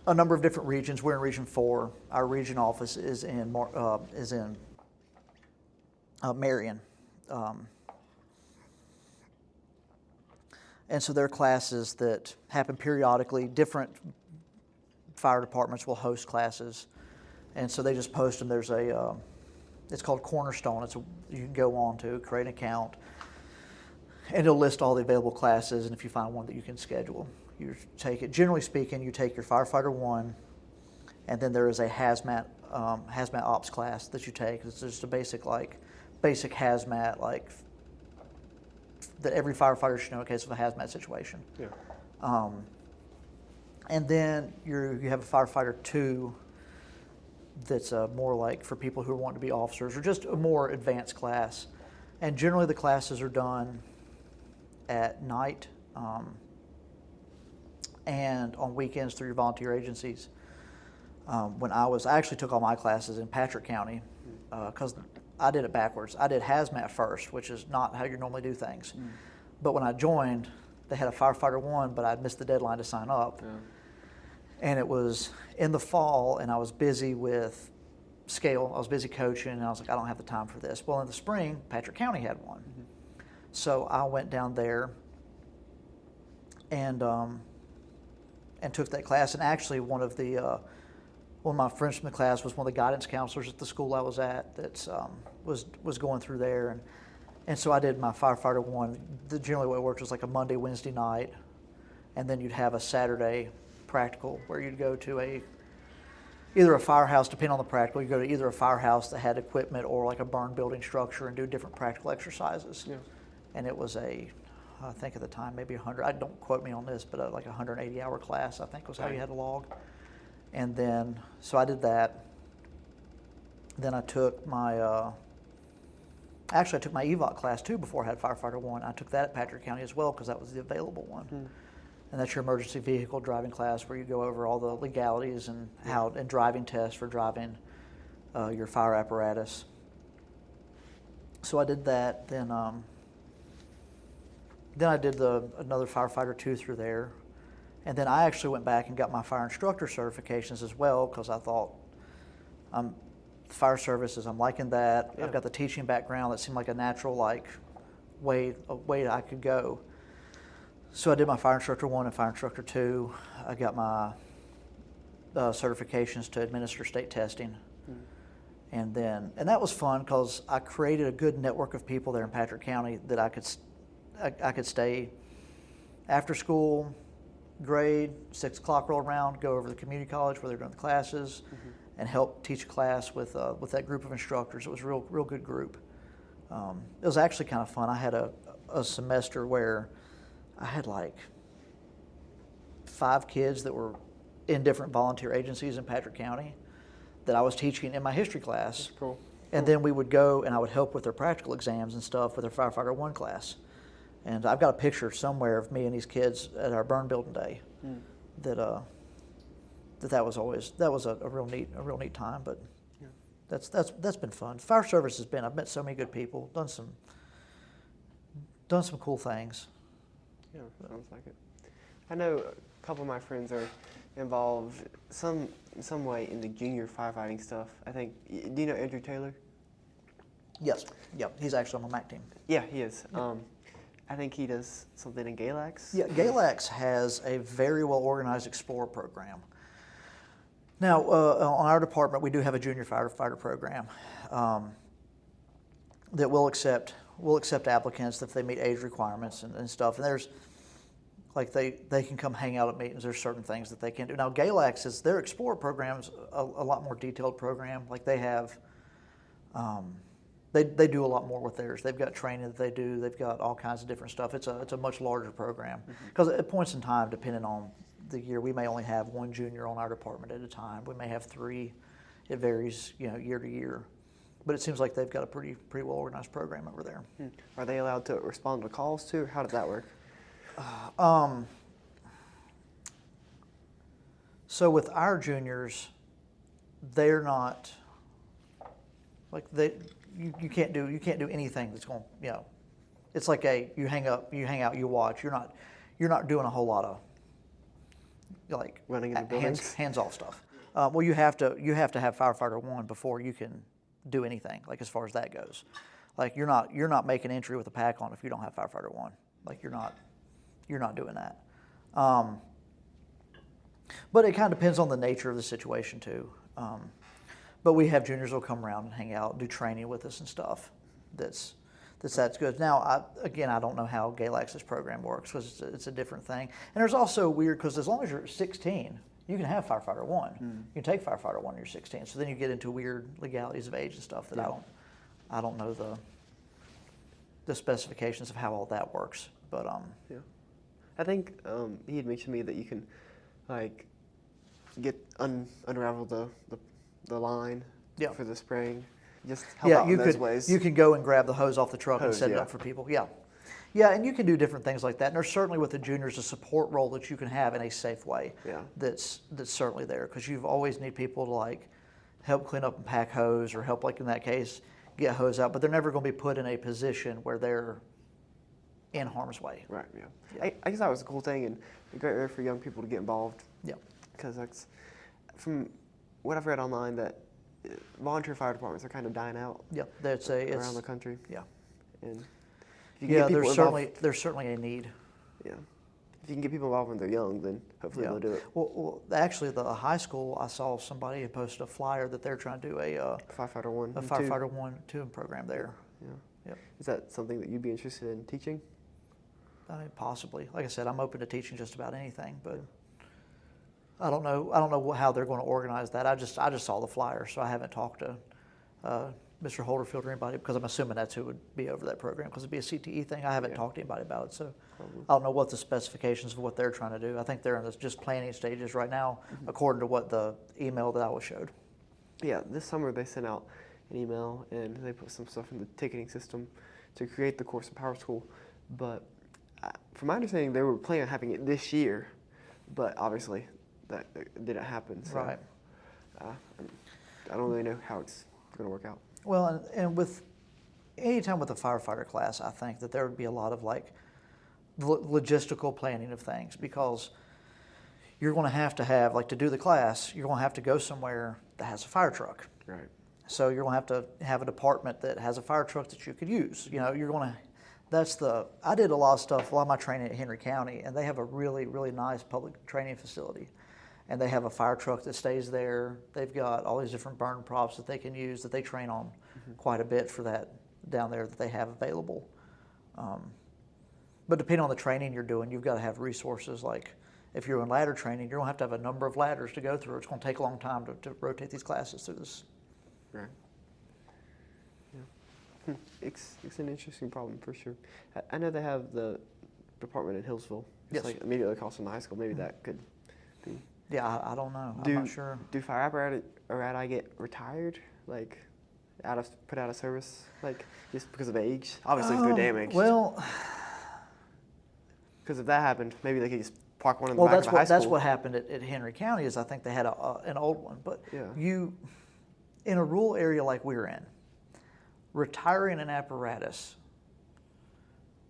a number of different regions. We're in Region 4. Our region office is in Marion. And so there are classes that happen periodically. Different fire departments will host classes. And so they just post them. There's it's called Cornerstone. You can go on to create an account, and it'll list all the available classes, and if you find one that you can schedule, you take it. Generally speaking, you take your Firefighter 1, and then there is a hazmat ops class that you take. It's just a basic hazmat, that every firefighter should know in case of a hazmat situation. Yeah. And then you have a Firefighter 2 that's more like for people who want to be officers, or just a more advanced class. And generally the classes are done at night and on weekends through your volunteer agencies. I actually took all my classes in Patrick County because I did it backwards. I did hazmat first, which is not how you normally do things. Mm. But when I joined, they had a Firefighter 1, but I'd missed the deadline to sign up. Yeah. And it was in the fall, and I was busy with scale. I was busy coaching, and I was like, I don't have the time for this. Well, in the spring, Patrick County had one. Mm-hmm. So I went down there and took that class. And actually, one of my friends from the class was one of the guidance counselors at the school I was at that was going through there. And so I did my Firefighter 1. Generally what it worked was like a Monday, Wednesday night, and then you'd have a Saturday practical where you'd go to either a firehouse, depending on the practical, you go to either a firehouse that had equipment or like a burn building structure and do different practical exercises. Yeah. And it was I think at the time, maybe 100, don't quote me on this, but like a 180-hour class, I think was how you had to log. And then, so I did that. Then I took my EVOC class too before I had Firefighter 1. I took that at Patrick County as well because that was the available one. Mm. And that's your emergency vehicle driving class where you go over all the legalities and and driving tests for driving your fire apparatus. So I did that. Then I did another Firefighter 2 through there. And then I actually went back and got my fire instructor certifications as well because I thought, fire services, I'm liking that. Yeah. I've got the teaching background. That seemed like a natural way I could go. So I did my fire instructor 1 and fire instructor 2. I got my certifications to administer state testing. Mm. And that was fun because I created a good network of people there in Patrick County that I could stay after school, grade, 6 o'clock roll around, go over to the community college where they're doing the classes, mm-hmm. and help teach a class with that group of instructors. It was a real good group. It was actually kind of fun. I had a semester where I had 5 kids that were in different volunteer agencies in Patrick County that I was teaching in my history class. That's cool. And then we would go and I would help with their practical exams and stuff with their Firefighter 1 class. And I've got a picture somewhere of me and these kids at our burn building day. Mm. That was a real neat time. But yeah. That's been fun. Fire service has been. I've met so many good people. Done some cool things. Yeah, sounds like it. I know a couple of my friends are involved in some way in the junior firefighting stuff. I think. Do you know Andrew Taylor? Yes. Yep. He's actually on the MACC team. Yeah, he is. Yep. I think he does something in GALAX. Yeah, GALAX has a very well organized Explorer program. Now, on our department, we do have a junior firefighter program that will accept applicants if they meet age requirements and stuff. And there's like they can come hang out at meetings. There's certain things that they can do. Now, GALAX is their Explorer program's a lot more detailed program. Like they have. They do a lot more with theirs. They've got training that they do. They've got all kinds of different stuff. It's a much larger program because at points in time, depending on the year, we may only have one junior on our department at a time. We may have 3. It varies, year to year. But it seems like they've got a pretty well organized program over there. Are they allowed to respond to calls too? How does that work? So with our juniors, they're not like you can't do anything that's going, it's like you hang out, you watch. You're not doing a whole lot of like running in the buildings, hands off stuff. Well, you have to have firefighter 1 before you can do anything, like as far as that goes. Like you're not making entry with a pack on if you don't have firefighter 1. Like you're not doing that. But it kind of depends on the nature of the situation too. But we have juniors who'll come around and hang out, do training with us and stuff. That's good. Now, I don't know how GALAX's program works because it's a different thing. And there's also weird because as long as you're 16, you can have firefighter 1. You can take firefighter 1 when you're 16. So then you get into weird legalities of age and stuff that I don't know the specifications of how all that works. But yeah, I think he had mentioned to me that you can like unravel the line for the spraying. Just help out in those ways. You can go and grab the hose off the truck and set it up for people. Yeah, and you can do different things like that. And there's certainly with the juniors a support role that you can have in a safe way. Yeah. That's certainly there because you always need people to like help clean up and pack hose or help, like in that case, get hose out. But they're never going to be put in a position where they're in harm's way. Right. Yeah. I guess that was a cool thing and a great way for young people to get involved. Yeah. Because that's from what I've read online that volunteer fire departments are kind of dying out. Yeah, around the country. Yeah. And if you get there's certainly a need. Yeah. If you can get people involved when they're young, then hopefully they'll do it. Well, actually, the high school, I saw somebody had posted a flyer that they're trying to do a Firefighter 1 a and Firefighter 1 2 program there. Yeah. Yep. Is that something that you'd be interested in teaching? I mean, possibly. Like I said, I'm open to teaching just about anything, but I don't know how they're going to organize that. I just saw the flyer, so I haven't talked to Mr. Holderfield or anybody because I'm assuming that's who would be over that program because it'd be a CTE thing. I haven't talked to anybody about it, so I don't know what the specifications of what they're trying to do. I think they're in the just planning stages right now, according to what the email that I was showed. Yeah, this summer they sent out an email and they put some stuff in the ticketing system to create the course in Power School. But from my understanding, they were planning on having it this year, but obviously that didn't happen. So, right. I don't really know how it's going to work out. Well, and with anytime with a firefighter class, I think that there would be a lot of like logistical planning of things because you're going to have like to do the class, you're going to have to go somewhere that has a fire truck. Right. So you're going to have a department that has a fire truck that you could use. You're going to. I did a lot of my training at Henry County, and they have a really, really nice public training facility. And they have a fire truck that stays there. They've got all these different burn props that they can use that they train on quite a bit for that down there that they have available. But depending on the training you're doing, you've got to have resources. Like if you're in ladder training, you're going to have a number of ladders to go through. It's going to take a long time to rotate these classes through this. Right. Yeah. It's an interesting problem for sure. I know they have the department in Hillsville. It's like immediately across from the high school. Maybe that could be. Yeah, I don't know. I'm not sure. Do fire apparatus get retired, like put out of service, like just because of age? Obviously, if they're damaged. Well, because if that happened, maybe they could just park one in the back of the high school. That's what happened at Henry County. Is I think they had an old one, but in a rural area like we're in, retiring an apparatus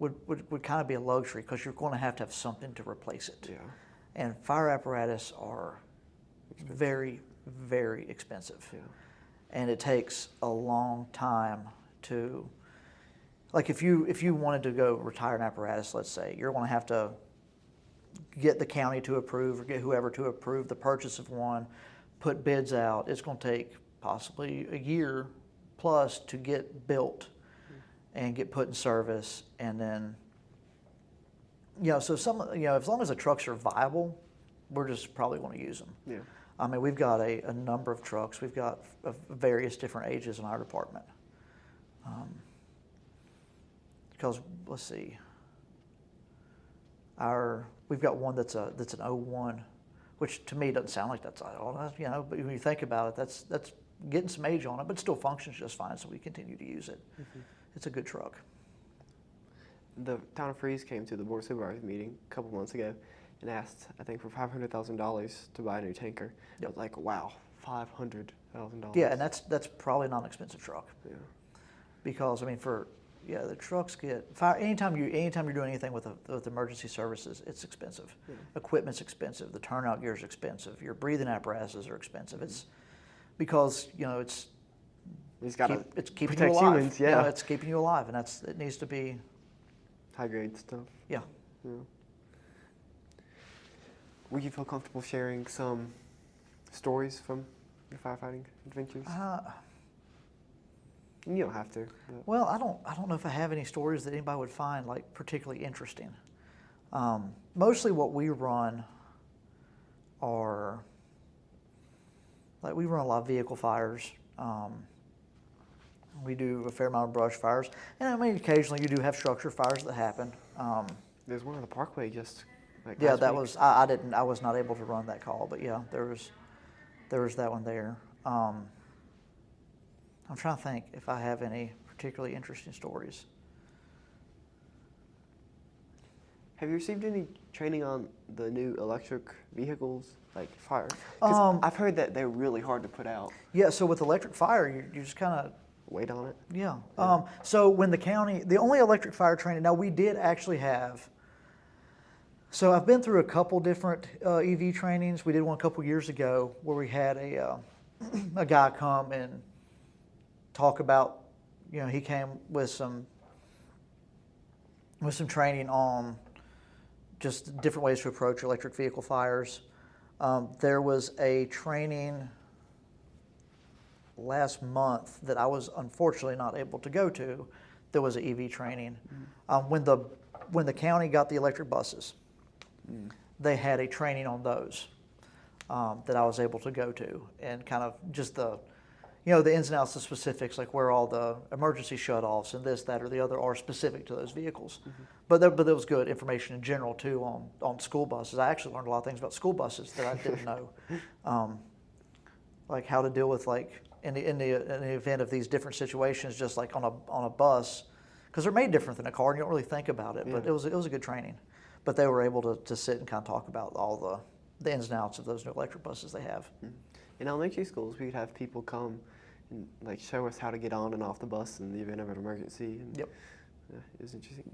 would kind of be a luxury because you're going to have something to replace it. Yeah. And fire apparatus are very, very expensive. Yeah. And it takes a long time to, like if you wanted to go retire an apparatus, let's say, you're going to have to get the county to approve or get whoever to approve the purchase of one, put bids out. It's going to take possibly a year plus to get built and get put in service. And then, so as long as the trucks are viable, we're just probably going to use them. Yeah. I mean, we've got a number of trucks. We've got various different ages in our department. Because, let's see, we've got one that's an '01, which to me doesn't sound like that's old, but when you think about it, that's getting some age on it, but still functions just fine, so we continue to use it. Mm-hmm. It's a good truck. The town of Freeze came to the Board of Supervisors meeting a couple months ago and asked, I think, for $500,000 to buy a new tanker. Yep. I was like, wow, $500,000. Yeah, and that's probably not an expensive truck. Yeah. Because, I mean, the trucks get fire. Anytime you're doing anything with emergency services, it's expensive. Yeah. Equipment's expensive. The turnout gear is expensive. Your breathing apparatuses are expensive. It's because it's keeping you alive. Humans, yeah. It's keeping you alive, and it needs to be high grade stuff. Yeah. Yeah. Would you feel comfortable sharing some stories from your firefighting adventures? You don't have to. But. Well, I don't know if I have any stories that anybody would find like particularly interesting. Mostly what we run are we run a lot of vehicle fires. We do a fair amount of brush fires, and I mean occasionally you do have structure fires that happen. There's one on the Parkway just. Yeah, that was I was not able to run that call, but yeah, there was that one there. I'm trying to think if I have any particularly interesting stories. Have you received any training on the new electric vehicles, like fire? 'Cause I've heard that they're really hard to put out. Yeah, so with electric fire, you just kind of wait on it. Yeah. So when the only electric fire training, now we did actually have. So I've been through a couple different EV trainings. We did one a couple years ago where we had a guy come and talk about, he came with some training on just different ways to approach electric vehicle fires. There was a training last month that I was unfortunately not able to go to. There was an EV training. When the county got the electric buses, they had a training on those that I was able to go to, and kind of just the ins and outs, the specifics, like where all the emergency shutoffs and this, that, or the other are specific to those vehicles. Mm-hmm. But there was good information in general too on school buses. I actually learned a lot of things about school buses that I didn't know, like how to deal with in the event of these different situations, just like on a bus, because they're made different than a car, and you don't really think about it. Yeah. But it was a good training. But they were able to sit and kind of talk about all the ins and outs of those new electric buses they have. Mm-hmm. In elementary schools, we'd have people come and show us how to get on and off the bus in the event of an emergency. And, yep. It was interesting.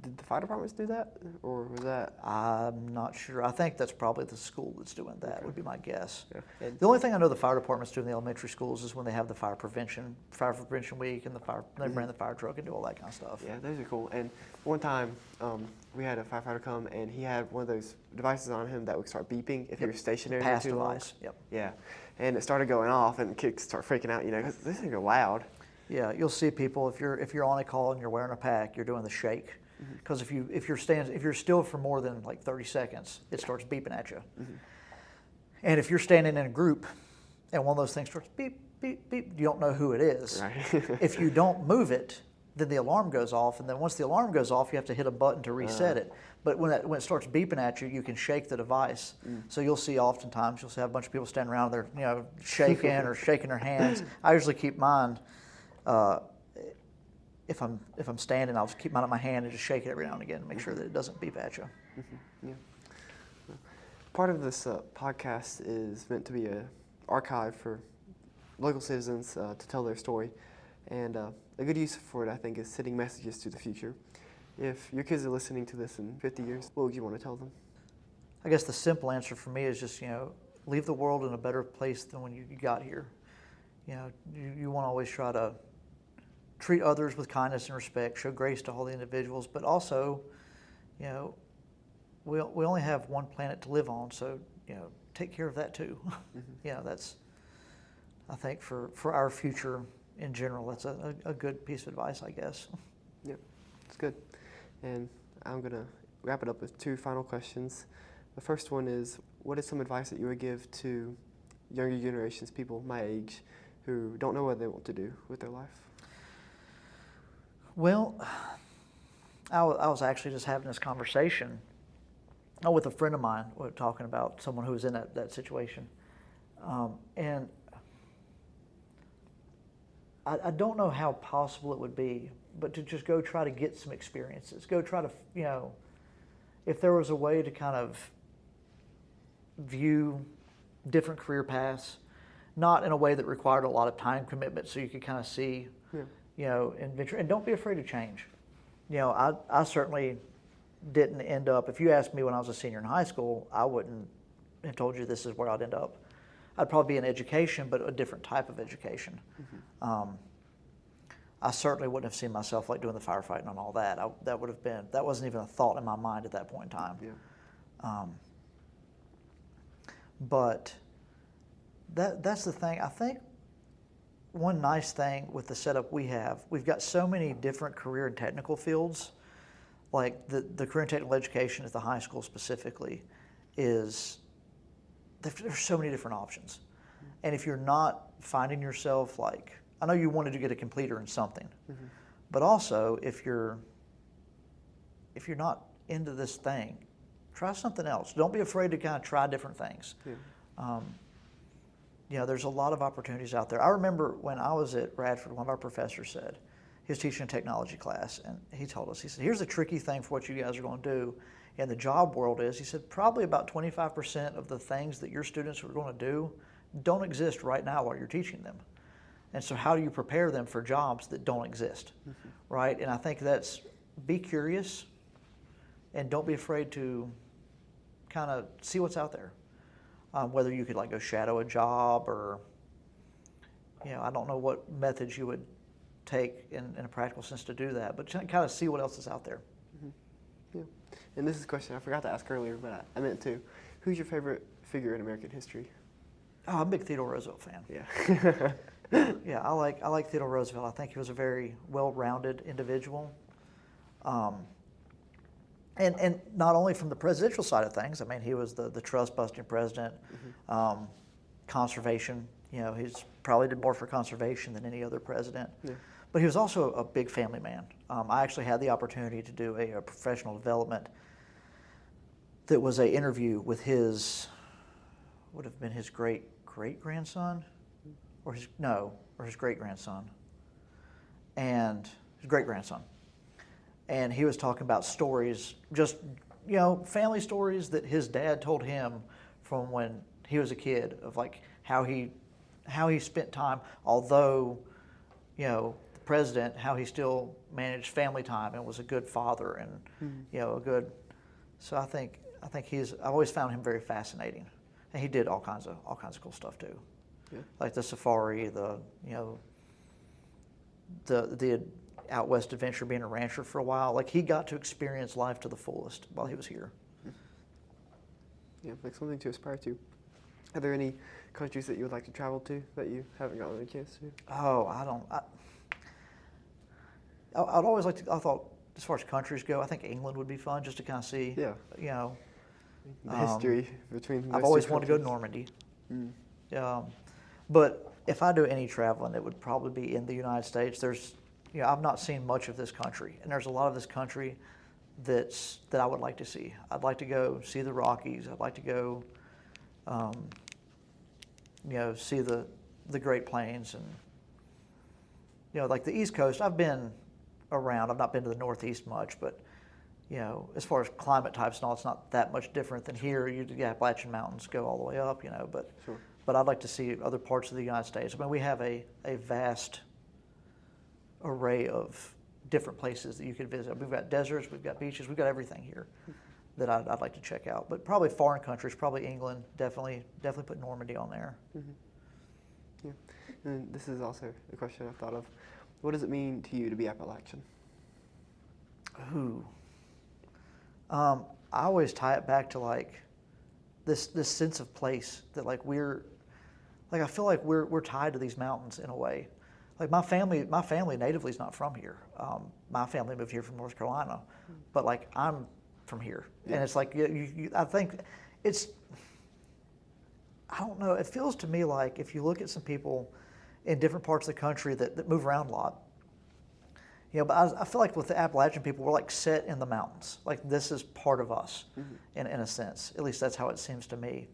Did the fire departments do that, or was that? I'm not sure. I think that's probably the school that's doing that. Okay. Would be my guess. Yeah. The only thing I know the fire departments do in the elementary schools is when they have the fire prevention week, and they bring the fire truck and do all that kind of stuff. Yeah, those are cool. And one time we had a firefighter come, and he had one of those devices on him that would start beeping if you were stationary pass for too device. long. Yep. Yeah, and it started going off, and kids start freaking out, because these things are loud. Yeah, you'll see people if you're on a call and you're wearing a pack, you're doing the shake. Because if you're still for more than 30 seconds, it starts beeping at you. Mm-hmm. And if you're standing in a group and one of those things starts beep, beep, beep, you don't know who it is. Right. If you don't move it, then the alarm goes off, and then once the alarm goes off, you have to hit a button to reset it. But when it starts beeping at you, you can shake the device. So you'll see oftentimes you'll see a bunch of people standing around there, shaking or shaking their hands. I usually keep mine. If I'm standing, I'll just keep mine in my hand and just shake it every now and again to make sure that it doesn't beep at you. Mm-hmm. Yeah. Part of this podcast is meant to be an archive for local citizens to tell their story, and a good use for it, I think, is sending messages to the future. If your kids are listening to this in 50 years, what would you want to tell them? I guess the simple answer for me is just leave the world in a better place than when you got here. You want to always try to treat others with kindness and respect, show grace to all the individuals, but also, you know, we only have one planet to live on, so, you know, take care of that too. Mm-hmm. You know, that's, I think for our future in general, that's a good piece of advice, I guess. Yep, it's good. And I'm going to wrap it up with 2 final questions. The first one is, what is some advice that you would give to younger generations, people my age, who don't know what they want to do with their life? Well, I was actually just having this conversation with a friend of mine. We were talking about someone who was in that situation. And I don't know how possible it would be, but to just go try to get some experiences. Go try to, you know, if there was a way to kind of view different career paths, not in a way that required a lot of time commitment, so you could kind of see, you know, and venture. And don't be afraid to change. You know, I certainly didn't end up, if you asked me when I was a senior in high school, I wouldn't have told you this is where I'd end up. I'd probably be in education, but a different type of education. Mm-hmm. I certainly wouldn't have seen myself like doing the firefighting and all that. That wasn't even a thought in my mind at that point in time. Yeah. But that's the thing. I think one nice thing with the setup we've got so many different career and technical fields. Like the career and technical education at the high school specifically there's so many different options. And if you're not finding yourself, like, I know you wanted to get a completer in something, mm-hmm. but also if you're not into this thing, try something else. Don't be afraid to kind of try different things. Yeah. You know, there's a lot of opportunities out there. I remember when I was at Radford, one of our professors said, he was teaching a technology class, and he told us, he said, here's the tricky thing for what you guys are going to do in the job world is, he said, probably about 25% of the things that your students are going to do don't exist right now while you're teaching them. And so how do you prepare them for jobs that don't exist, mm-hmm. right? And I think that's, be curious, and don't be afraid to kind of see what's out there. Whether you could like go shadow a job or, you know, I don't know what methods you would take in a practical sense to do that, but kind of see what else is out there. Mm-hmm. Yeah. And this is a question I forgot to ask earlier, but I meant to. Who's your favorite figure in American history? Oh, I'm a big Theodore Roosevelt fan. Yeah. Yeah, I like Theodore Roosevelt. I think he was a very well-rounded individual. And not only from the presidential side of things, I mean, he was the trust-busting president, mm-hmm. Conservation, you know, he's probably did more for conservation than any other president. Yeah. But he was also a big family man. I actually had the opportunity to do a professional development that was an interview with would have been his great-grandson, or his great-grandson, and his great-grandson. And he was talking about stories, just, you know, family stories that his dad told him from when he was a kid, of like how he spent time, although, you know, the president, how he still managed family time and was a good father and, mm-hmm. you know, so I think I've always found him very fascinating. And he did all kinds of cool stuff too. Yeah. Like the safari, the out west adventure, being a rancher for a while. Like, he got to experience life to the fullest while he was here. Yeah, like something to aspire to. Are there any countries that you would like to travel to that you haven't gotten a chance to? Oh, I'd always like to, I thought, as far as countries go, I think England would be fun just to kind of see, you know. The history between I've always wanted to go to Normandy. Mm. But if I do any traveling, it would probably be in the United States. You know, I've not seen much of this country, and there's a lot of this country that I would like to see. I'd like to go see the Rockies. I'd like to go, you know, see the Great Plains, and, you know, like the East Coast. I've been around. I've not been to the Northeast much, but, you know, as far as climate types and all, it's not that much different than here. The Appalachian Mountains go all the way up, you know, but sure. But I'd like to see other parts of the United States. I mean, we have a vast array of different places that you could visit. We've got deserts, we've got beaches, we've got everything here that I'd like to check out. But probably foreign countries, probably England, definitely put Normandy on there. Mm-hmm. Yeah, and this is also a question I've thought of. What does it mean to you to be Appalachian? Ooh. I always tie it back to like this sense of place that like I feel like we're tied to these mountains in a way. Like my family natively is not from here. My family moved here from North Carolina, but like I'm from here, and it's like I think it's. I don't know. It feels to me like if you look at some people in different parts of the country that move around a lot, but I feel like with the Appalachian people, we're like set in the mountains. Like this is part of us, in a sense. At least that's how it seems to me.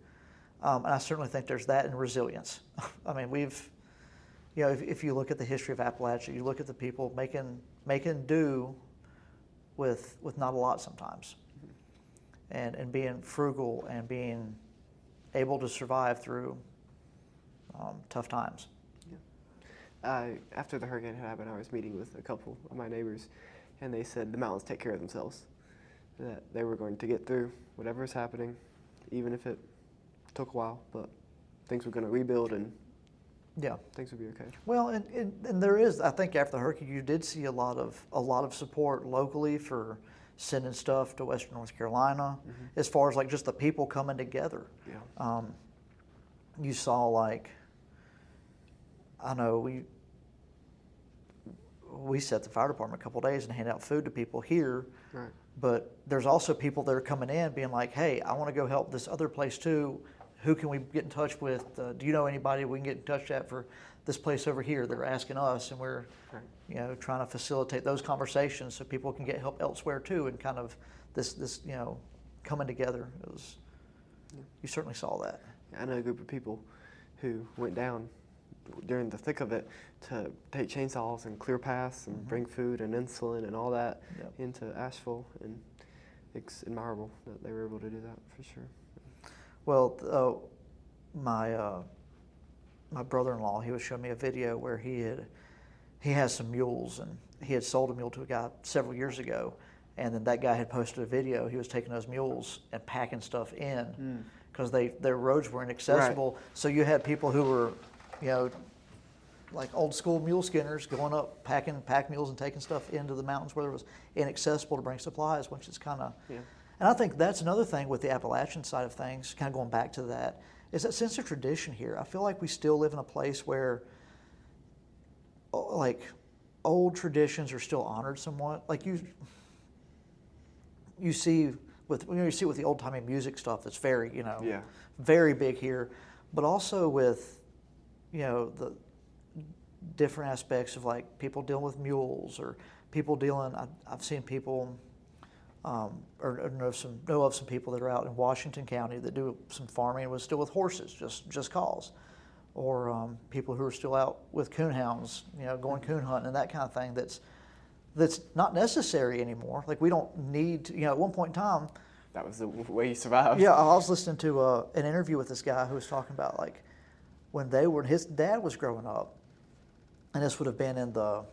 And I certainly think there's that in resilience. I mean, if you look at the history of Appalachia, you look at the people making do with not a lot sometimes, and being frugal and being able to survive through tough times. After the hurricane had happened, I was meeting with a couple of my neighbors, and they said the mountains take care of themselves, that they were going to get through whatever is happening, even if it took a while, but things were going to rebuild and things would be okay. Well, and there is, I think after the hurricane, you did see a lot of support locally for sending stuff to Western North Carolina, as far as like just the people coming together. Yeah. You saw like, I know we set the fire department a couple of days and hand out food to people here. Right. But there's also people that are coming in being like, hey, I want to go help this other place too. Who can we get in touch with? Do you know anybody we can get in touch at for this place over here? They're asking us, and we're trying to facilitate those conversations so people can get help elsewhere too, and kind of this coming together. It was you certainly saw that. I know a group of people who went down during the thick of it to take chainsaws and clear paths and bring food and insulin and all that into Asheville, and it's admirable that they were able to do that for sure. Well, my brother-in-law, he was showing me a video where he has some mules, and he had sold a mule to a guy several years ago, and then that guy had posted a video. He was taking those mules and packing stuff in because their roads were inaccessible. Right. So you had people who were, like old school mule skinners going up, packing mules and taking stuff into the mountains where it was inaccessible to bring supplies, which is kind of. Yeah. And I think that's another thing with the Appalachian side of things, kind of going back to that, is that sense of tradition here. I feel like we still live in a place where, like, old traditions are still honored somewhat. Like you see with the old timey music stuff that's very very big here, but also with the different aspects of like people dealing with mules or people dealing. I've seen people. Or know of some people that are out in Washington County that do some farming with horses, just cause, or people who are still out with coon hounds, going coon hunting and that kind of thing. That's not necessary anymore. Like we don't need to, at one point in time. That was the way you survived. Yeah, I was listening to an interview with this guy who was talking about like when his dad was growing up, and this would have been in the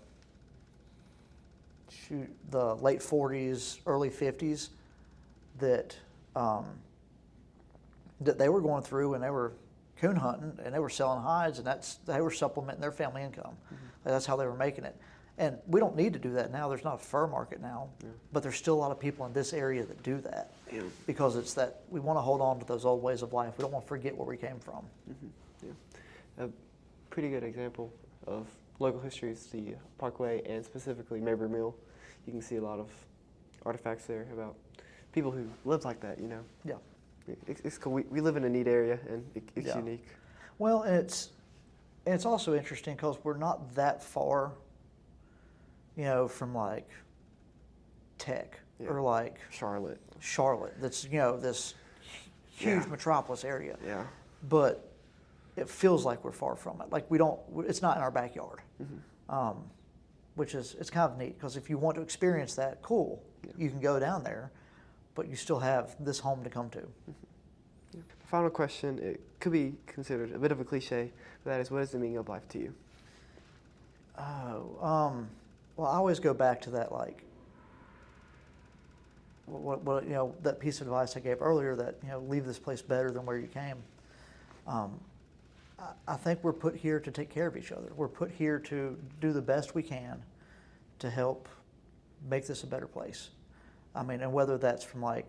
late 40s, early 50s, that they were going through and they were coon hunting and they were selling hides, and they were supplementing their family income. Like that's how they were making it. And we don't need to do that now. There's not a fur market now, but there's still a lot of people in this area that do that because it's that we want to hold on to those old ways of life. We don't want to forget where we came from. A pretty good example of local history is the Parkway and specifically Mabry Mill. You can see a lot of artifacts there about people who lived like that, Yeah. It's cool. We live in a neat area, and it's unique. Well, and it's also interesting because we're not that far, from like Tech or like Charlotte. That's, this huge metropolis area. Yeah. But it feels like we're far from it. Like it's not in our backyard. Which it's kind of neat because if you want to experience that, cool, you can go down there, but you still have this home to come to. Final question, it could be considered a bit of a cliche, but that is, what is the meaning of life to you? Well, I always go back to that, like, what that piece of advice I gave earlier that, leave this place better than where you came. I think we're put here to take care of each other. We're put here to do the best we can to help make this a better place. I mean, and whether that's from like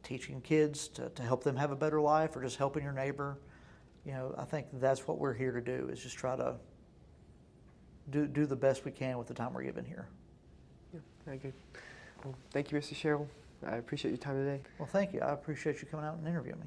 teaching kids to help them have a better life or just helping your neighbor, you know, I think that's what we're here to do, is just try to do the best we can with the time we're given here. Yeah, very good. Well, thank you, Mr. Sherrill. I appreciate your time today. Well, thank you. I appreciate you coming out and interviewing me.